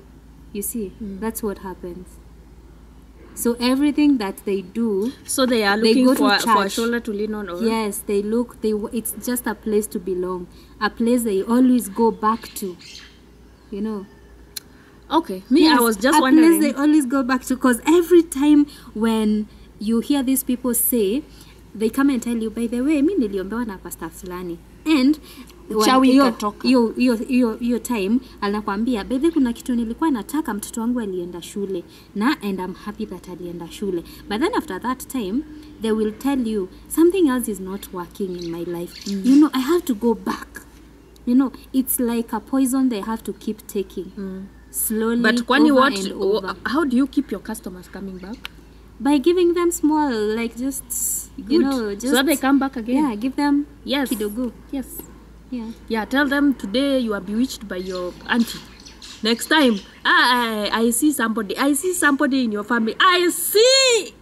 You see, that's what happens. So everything that they do, so they are looking for a shoulder to lean on. Or? Yes, it's just a place to belong, a place they always go back to, you know. Okay, I was just wondering. A place they always go back to, because every time when you hear these people say, they come and tell you, by the way, mimi niliombewa na pastor fulani, and hiyo time anakuambia, baby, kuna kitu nilikuwa nataka, mtoto wangu alienda shule and I'm happy that alienda shule. But then after that time, they will tell you something else is not working in my life. You know, I have to go back. You know, it's like a poison they have to keep taking slowly. But over. How do you keep your customers coming back? By giving them small, like just Good. You know, just so they come back again. Yeah, give them kidogo. Yes. Yeah. Yeah, tell them today you are bewitched by your auntie. Next time, I see somebody in your family. I see.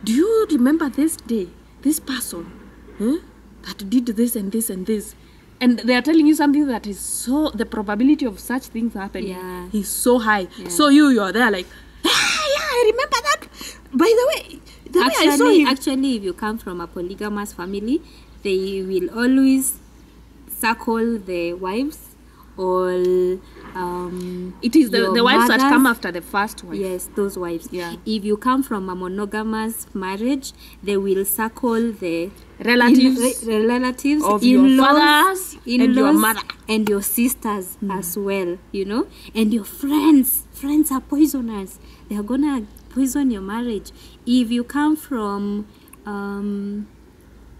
Do you remember this day, this person that did this and this and this? And they are telling you something that is so, the probability of such things happening is so high. Yeah. So you're there like, I remember that. By the way, I saw him. Actually, if you come from a polygamous family, they will always circle the wives, or it is the wives that come after the first wife. Yes, those wives. Yeah. If you come from a monogamous marriage, they will circle the relatives of your fathers and your mother and your sisters as well, you know, and your friends are poisoners. They are gonna poison your marriage. If you come from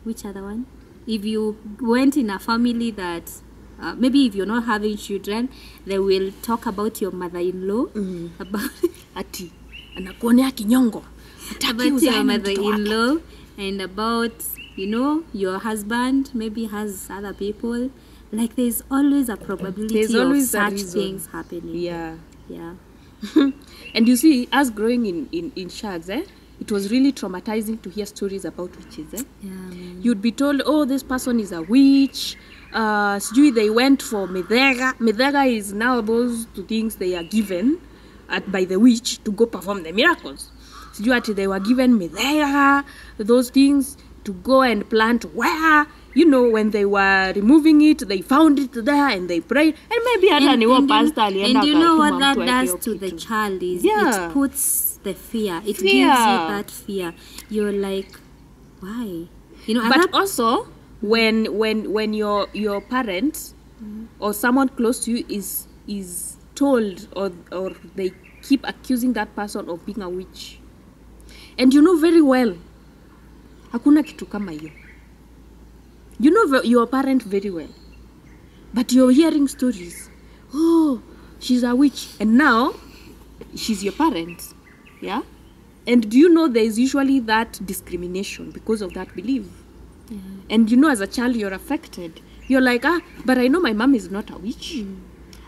which other one? If you went in a family that maybe if you're not having children, they will talk about your mother-in-law, about your mother-in-law, and about, you know, your husband maybe has other people. Like there's always a probability of such things happening. Yeah. Yeah. And you see, us growing in shags, it was really traumatizing to hear stories about witches. Yeah, you'd be told, oh, this person is a witch. They went for medega. Medega is now those two things they are given by the witch to go perform the miracles. They were given medega, those things to go and plant where, you know, when they were removing it, they found it there and they prayed. And maybe and you know what that does to the child is it puts the fear. It gives you that fear. You're like, why? You know, but also when your parents or someone close to you is told or they keep accusing that person of being a witch, and you know very well hakuna kitu kama hiyo. You know your parent very well, but you're hearing stories. Oh, she's a witch, and now she's your parent. Yeah. And do you know there is usually that discrimination because of that belief? Yeah. And you know, as a child, you're affected. You're like, but I know my mom is not a witch.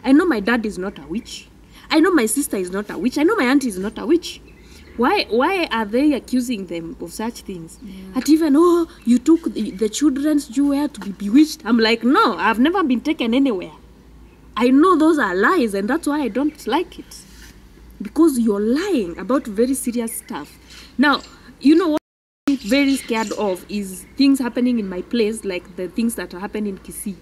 I know my dad is not a witch. I know my sister is not a witch. I know my auntie is not a witch. Why are they accusing them of such things? Yeah. And even, you took the children's jewelry to be bewitched. I'm like, no, I've never been taken anywhere. I know those are lies, and that's why I don't like it. Because you're lying about very serious stuff. Now, you know what I'm very scared of is things happening in my place, like the things that are happening in Kisii,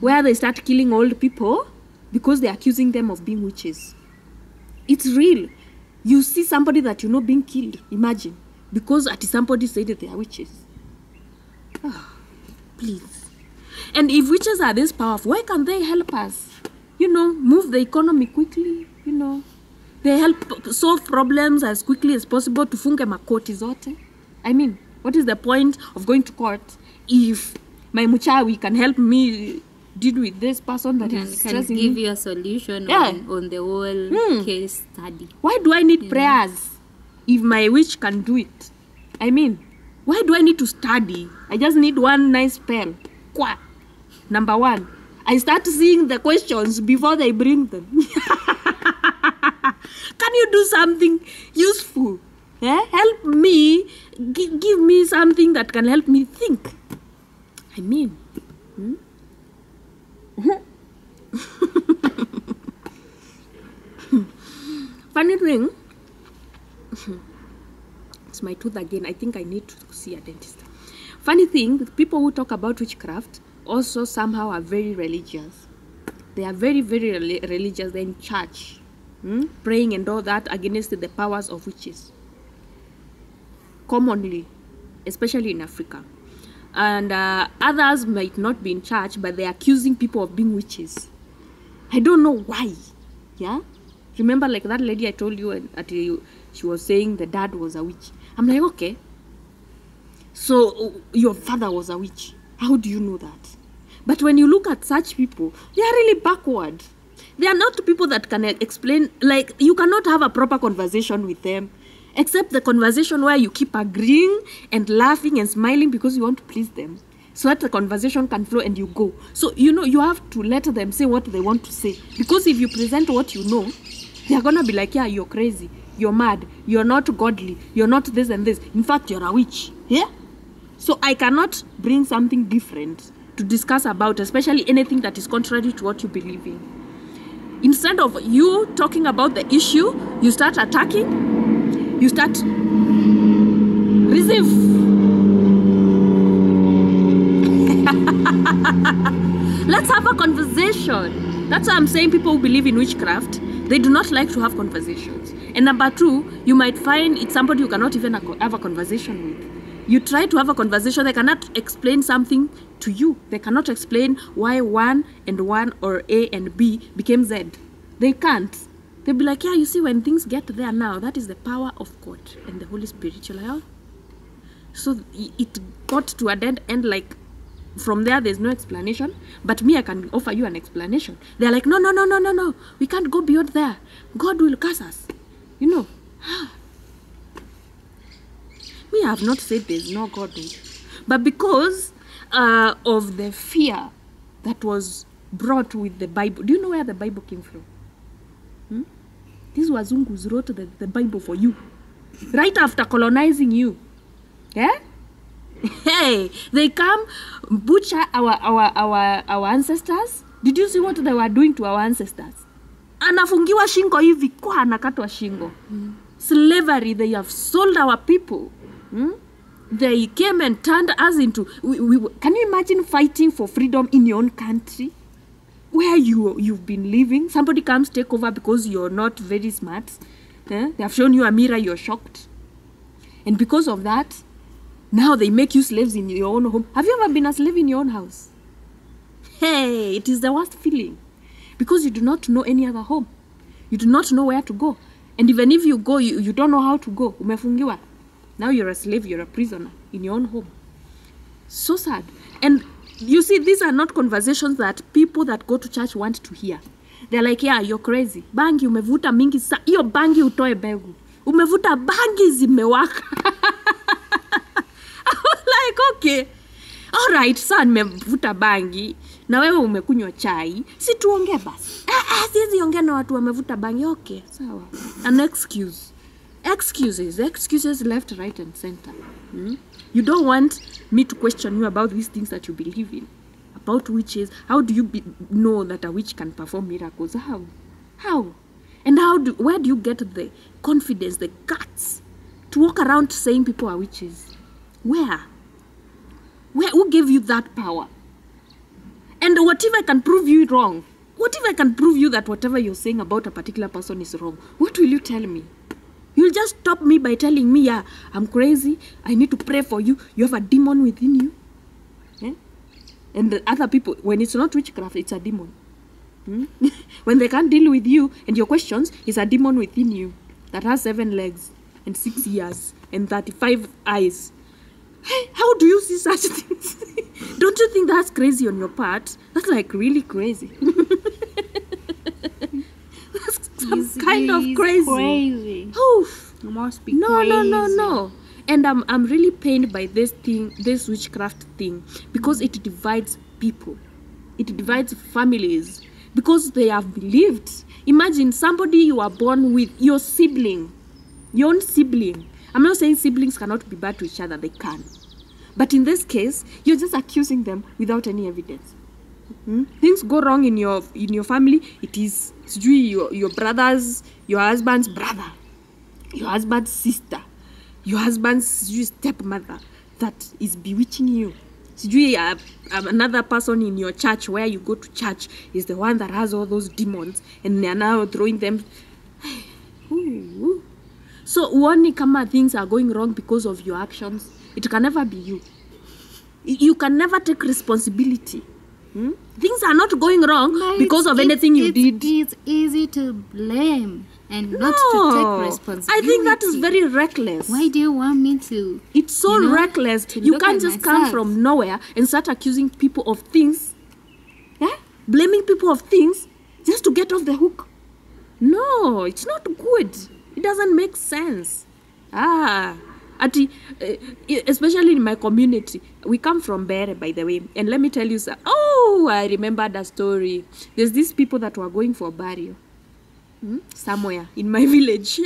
where they start killing old people because they're accusing them of being witches. It's real. You see somebody that you know being killed, imagine, because at somebody said that they are witches. Oh, please. And if witches are this powerful, why can't they help us? You know, move the economy quickly, you know. They help solve problems as quickly as possible to funge makoti zote. I mean, what is the point of going to court if my muchawi can help me deal with this person that is stressing me? Can give you a solution on the whole case study. Why do I need prayers if my witch can do it? I mean, why do I need to study? I just need one nice spell. Kwa. Number one, I start seeing the questions before they bring them. Can you do something useful? Help me, give me something that can help me think. I mean, funny thing, it's my tooth again. I think I need to see a dentist. Funny thing, people who talk about witchcraft also somehow are very religious. They are very, very religious. They're in church, praying and all that against the powers of witches. Commonly, especially in Africa. And others might not be in church, but they're accusing people of being witches. I don't know why. Yeah? Remember, like that lady I told you, she was saying the dad was a witch. I'm like, okay. So your father was a witch. How do you know that? But when you look at such people, they are really backward. They are not people that can explain, like, you cannot have a proper conversation with them. Except the conversation where you keep agreeing and laughing and smiling because you want to please them. So that the conversation can flow and you go. So, you know, you have to let them say what they want to say. Because if you present what you know, they are going to be like, yeah, you're crazy. You're mad. You're not godly. You're not this and this. In fact, you're a witch. Yeah? So I cannot bring something different to discuss about, especially anything that is contrary to what you believe in. Instead of you talking about the issue, you start attacking. You start receive. Let's have a conversation. That's why I'm saying people who believe in witchcraft, they do not like to have conversations. And number two, you might find it's somebody you cannot even have a conversation with. You try to have a conversation, they cannot explain something to you. They cannot explain why 1 and 1 or A and B became Z. They can't. They'll be like, yeah, you see, when things get there now, that is the power of God and the Holy Spirit. You're like, oh. So it got to a dead end, like, from there's no explanation. But me, I can offer you an explanation. They're like, no. We can't go beyond there. God will curse us. You know. Me, I have not said there's no God. But because of the fear that was brought with the Bible. Do you know where the Bible came from? These Wazungus wrote the Bible for you. Right after colonizing you. Yeah? Hey, they come butcher our ancestors. Did you see what they were doing to our ancestors? Anafungiwa shingo hivi kwa anakatwa shingo. Slavery, they have sold our people. They came and turned us into... can you imagine fighting for freedom in your own country? Where you've been living? Somebody comes take over because you're not very smart. They have shown you a mirror, you're shocked. And because of that, now they make you slaves in your own home. Have you ever been a slave in your own house? Hey, it is the worst feeling. Because you do not know any other home. You do not know where to go. And even if you go, you don't know how to go. Umefungiwa. Now you're a slave, you're a prisoner in your own home. So sad. And you see, these are not conversations that people that go to church want to hear. They're like, yeah, you're crazy. Bangi umevuta mingi sa. Iyo bangi utoe begu. Umevuta bangi zimewaka. I was like, okay. Alright, son, umevuta bangi. Na wewe umekunywa chai. Si tuongee basi. Siwezi ongea na watu wamevuta bangi. Okay, sawa. An excuse. Excuses left, right, and center. You don't want me to question you about these things that you believe in. About witches. How do you know that a witch can perform miracles? How? And where do you get the confidence, the guts to walk around saying people are witches? Where? Who gave you that power? And what if I can prove you wrong? What if I can prove you that whatever you're saying about a particular person is wrong? What will you tell me? You'll just stop me by telling me, yeah, I'm crazy, I need to pray for you, you have a demon within you. Eh? And the other people, when it's not witchcraft, it's a demon. When they can't deal with you and your questions, it's a demon within you that has 7 legs and 6 ears and 35 eyes. Hey, how do you see such things? Don't you think that's crazy on your part? That's like really crazy. That's some kind of crazy. Oof. You must be No, crazy. no. And I'm really pained by this thing, this witchcraft thing, because it divides people. It divides families because they have believed. Imagine somebody you are born with, your sibling, your own sibling. I'm not saying siblings cannot be bad to each other, they can. But in this case, you're just accusing them without any evidence. Things go wrong in your family. It is your brother's, your husband's brother, your husband's sister, your husband's stepmother that is bewitching you. Another person in your church where you go to church is the one that has all those demons and they are now throwing them. So uoni kama things are going wrong because of your actions. It can never be you. You can never take responsibility. Things are not going wrong because of anything you did. It's easy to blame and not to take responsibility. I think that is very reckless. Why do you want me to? It's so reckless. You can't just come from nowhere and start accusing people of things. Yeah? Blaming people of things just to get off the hook. No, it's not good. It doesn't make sense. Especially in my community, we come from Bere, by the way, and let me tell you, I remember the story. There's these people that were going for burial somewhere in my village.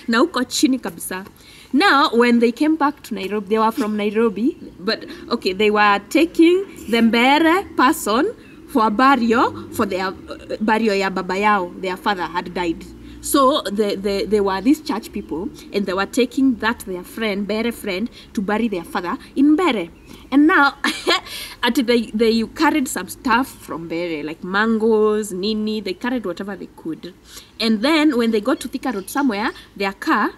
Na uko chini kabisa. Now, when they came back to Nairobi, they were from Nairobi, but okay, they were taking the Bere person for a burial, for their burial ya baba yao, their father had died. So they were these church people, and they were taking their friend, Bere friend, to bury their father in Bere. And now, they carried some stuff from Bere, like mangoes, nini, they carried whatever they could. And then when they got to Thika Road somewhere, their car,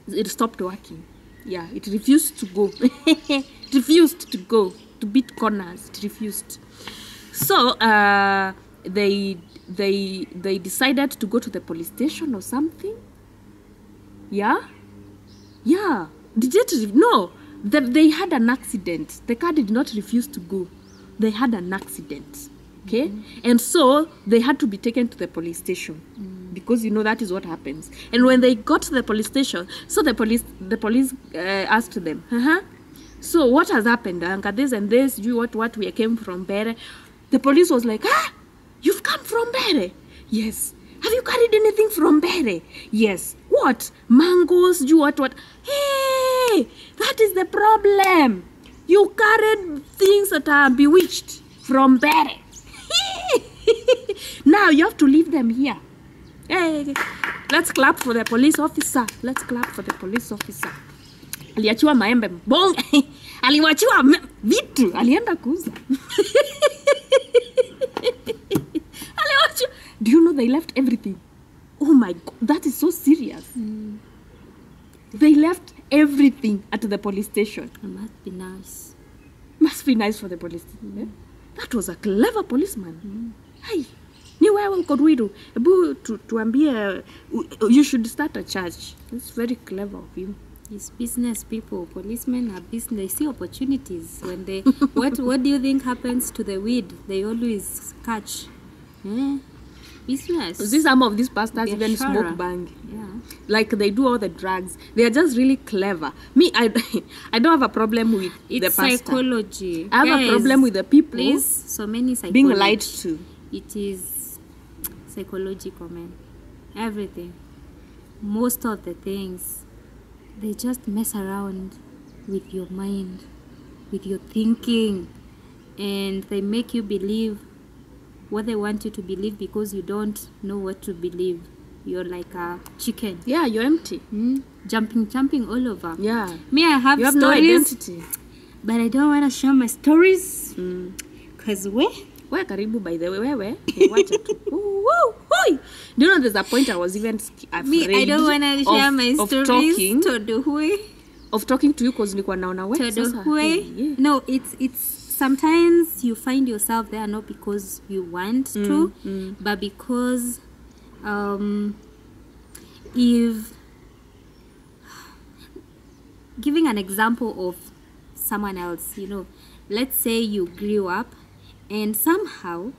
it stopped working. Yeah, it refused to go. It refused to go, to beat corners, it refused. So, they decided to go to the police station or something. Yeah. They had an accident. The car did not refuse to go. They had an accident. Okay. And so they had to be taken to the police station because that is what happens. And when they got to the police station, so the police asked them, so what has happened? This and this, what we came from Bere. The police was like, you've come from Bere? Yes. Have you carried anything from Bere? Yes. What? Mangoes? What? Hey, that is the problem. You carried things that are bewitched from Bere. Now you have to leave them here. Hey, let's clap for the police officer. Let's clap for the police officer. Aliachiwa maembe mbong. Aliwachiwa vitu. Alienda kuuza. Do you know they left everything? Oh my God, that is so serious. They left everything at the police station. It must be nice. Must be nice for the police. That was a clever policeman. Hey, ni wewe uko Ruiru. Ebu tuambie, you should start a church. It's very clever of you. It's business people. Policemen are business. They see opportunities when they. What do you think happens to the weed? They always catch. Business. See, some of these pastors even smoke bang. Yeah. Like they do all the drugs. They are just really clever. Me, I don't have a problem with the pastor. It's psychology. I have a problem with the people. Please, so many psychology. Being lied to. It is psychological, man. Everything. Most of the things, they just mess around with your mind, with your thinking, and they make you believe what they want you to believe because you don't know what to believe. You're like a chicken. Yeah, you're empty. Jumping all over. Yeah. Me, I have you have stories, no identity. but I don't want to share my stories. Because we karibu, by the way, wacha tu. Do you know there's a point I was even afraid Me, I don't want to share my of stories. talking to you because nilikuwa naona wewe sasa. No, it's sometimes you find yourself there not because you want to, but because if giving an example of someone else, you know, let's say you grew up and somehow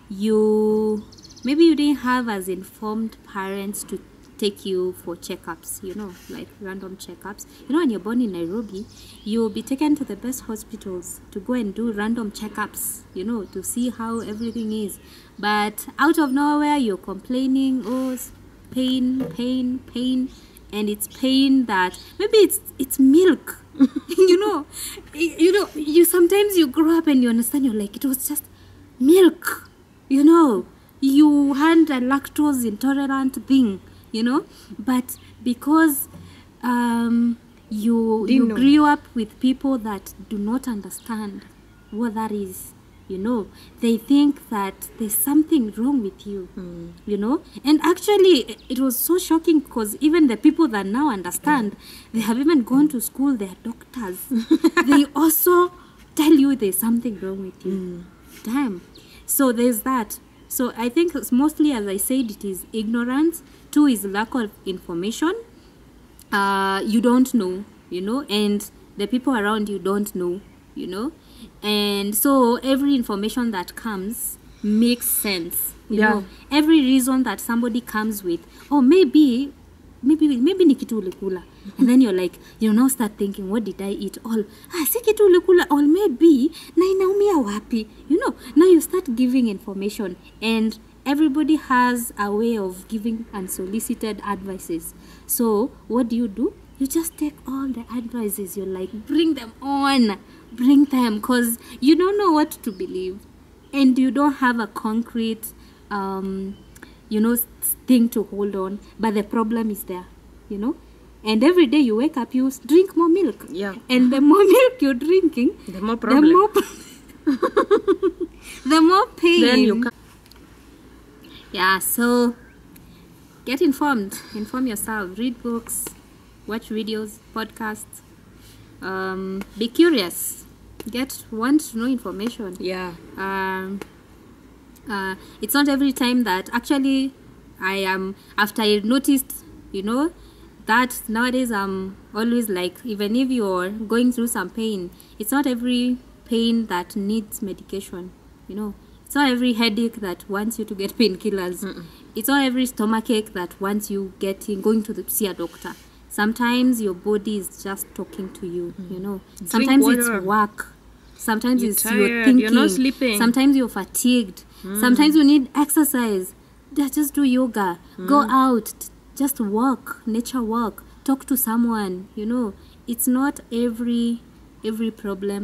maybe you didn't have as informed parents to take you for checkups, you know, like random checkups. You know, when you're born in Nairobi, you'll be taken to the best hospitals to go and do random checkups, you know, to see how everything is. But out of nowhere, you're complaining, oh, pain, and it's pain that maybe it's milk. you sometimes you grow up and you understand, you're like, it was just milk, you know, you had a lactose intolerant thing, you know, but because you grew up with people that do not understand what that is, you know, they think that there's something wrong with you, you know. And actually it was so shocking because even the people that now understand, they have even gone to school, they're doctors. They also tell you there's something wrong with you. Damn. So there's that. So I think it's mostly, as I said, it is ignorance. 2 is lack of information. You don't know, you know, and the people around you don't know, you know. And so every information that comes makes sense, you know. Every reason that somebody comes with, oh, maybe ni kitu ulikula, and then you're like, you now start thinking, what did I eat? All si kitu ulikula, or maybe na inaumia wapi, you know. Now you start giving information, and everybody has a way of giving unsolicited advices. So what do? You just take all the advices. You're like, bring them, because you don't know what to believe, and you don't have a concrete you know, thing to hold on. But the problem is there, you know. And every day you wake up, you drink more milk. Yeah. And the more milk you're drinking, the more problem. The more pain. Then you can. Yeah. So get informed. Inform yourself. Read books. Watch videos. Podcasts. Be curious. Want to know information. Yeah. It's not every time that actually I am, after I noticed, you know, that nowadays I'm always like, even if you're going through some pain, it's not every pain that needs medication, you know. It's not every headache that wants you to get painkillers. It's not every stomachache that wants you going to see a doctor. Sometimes your body is just talking to you, you know. Sometimes it's work. Sometimes you're thinking. You're not sleeping. Sometimes you're fatigued. Sometimes you need exercise. Just do yoga. Go out. Just walk. Nature walk. Talk to someone. You know, it's not every problem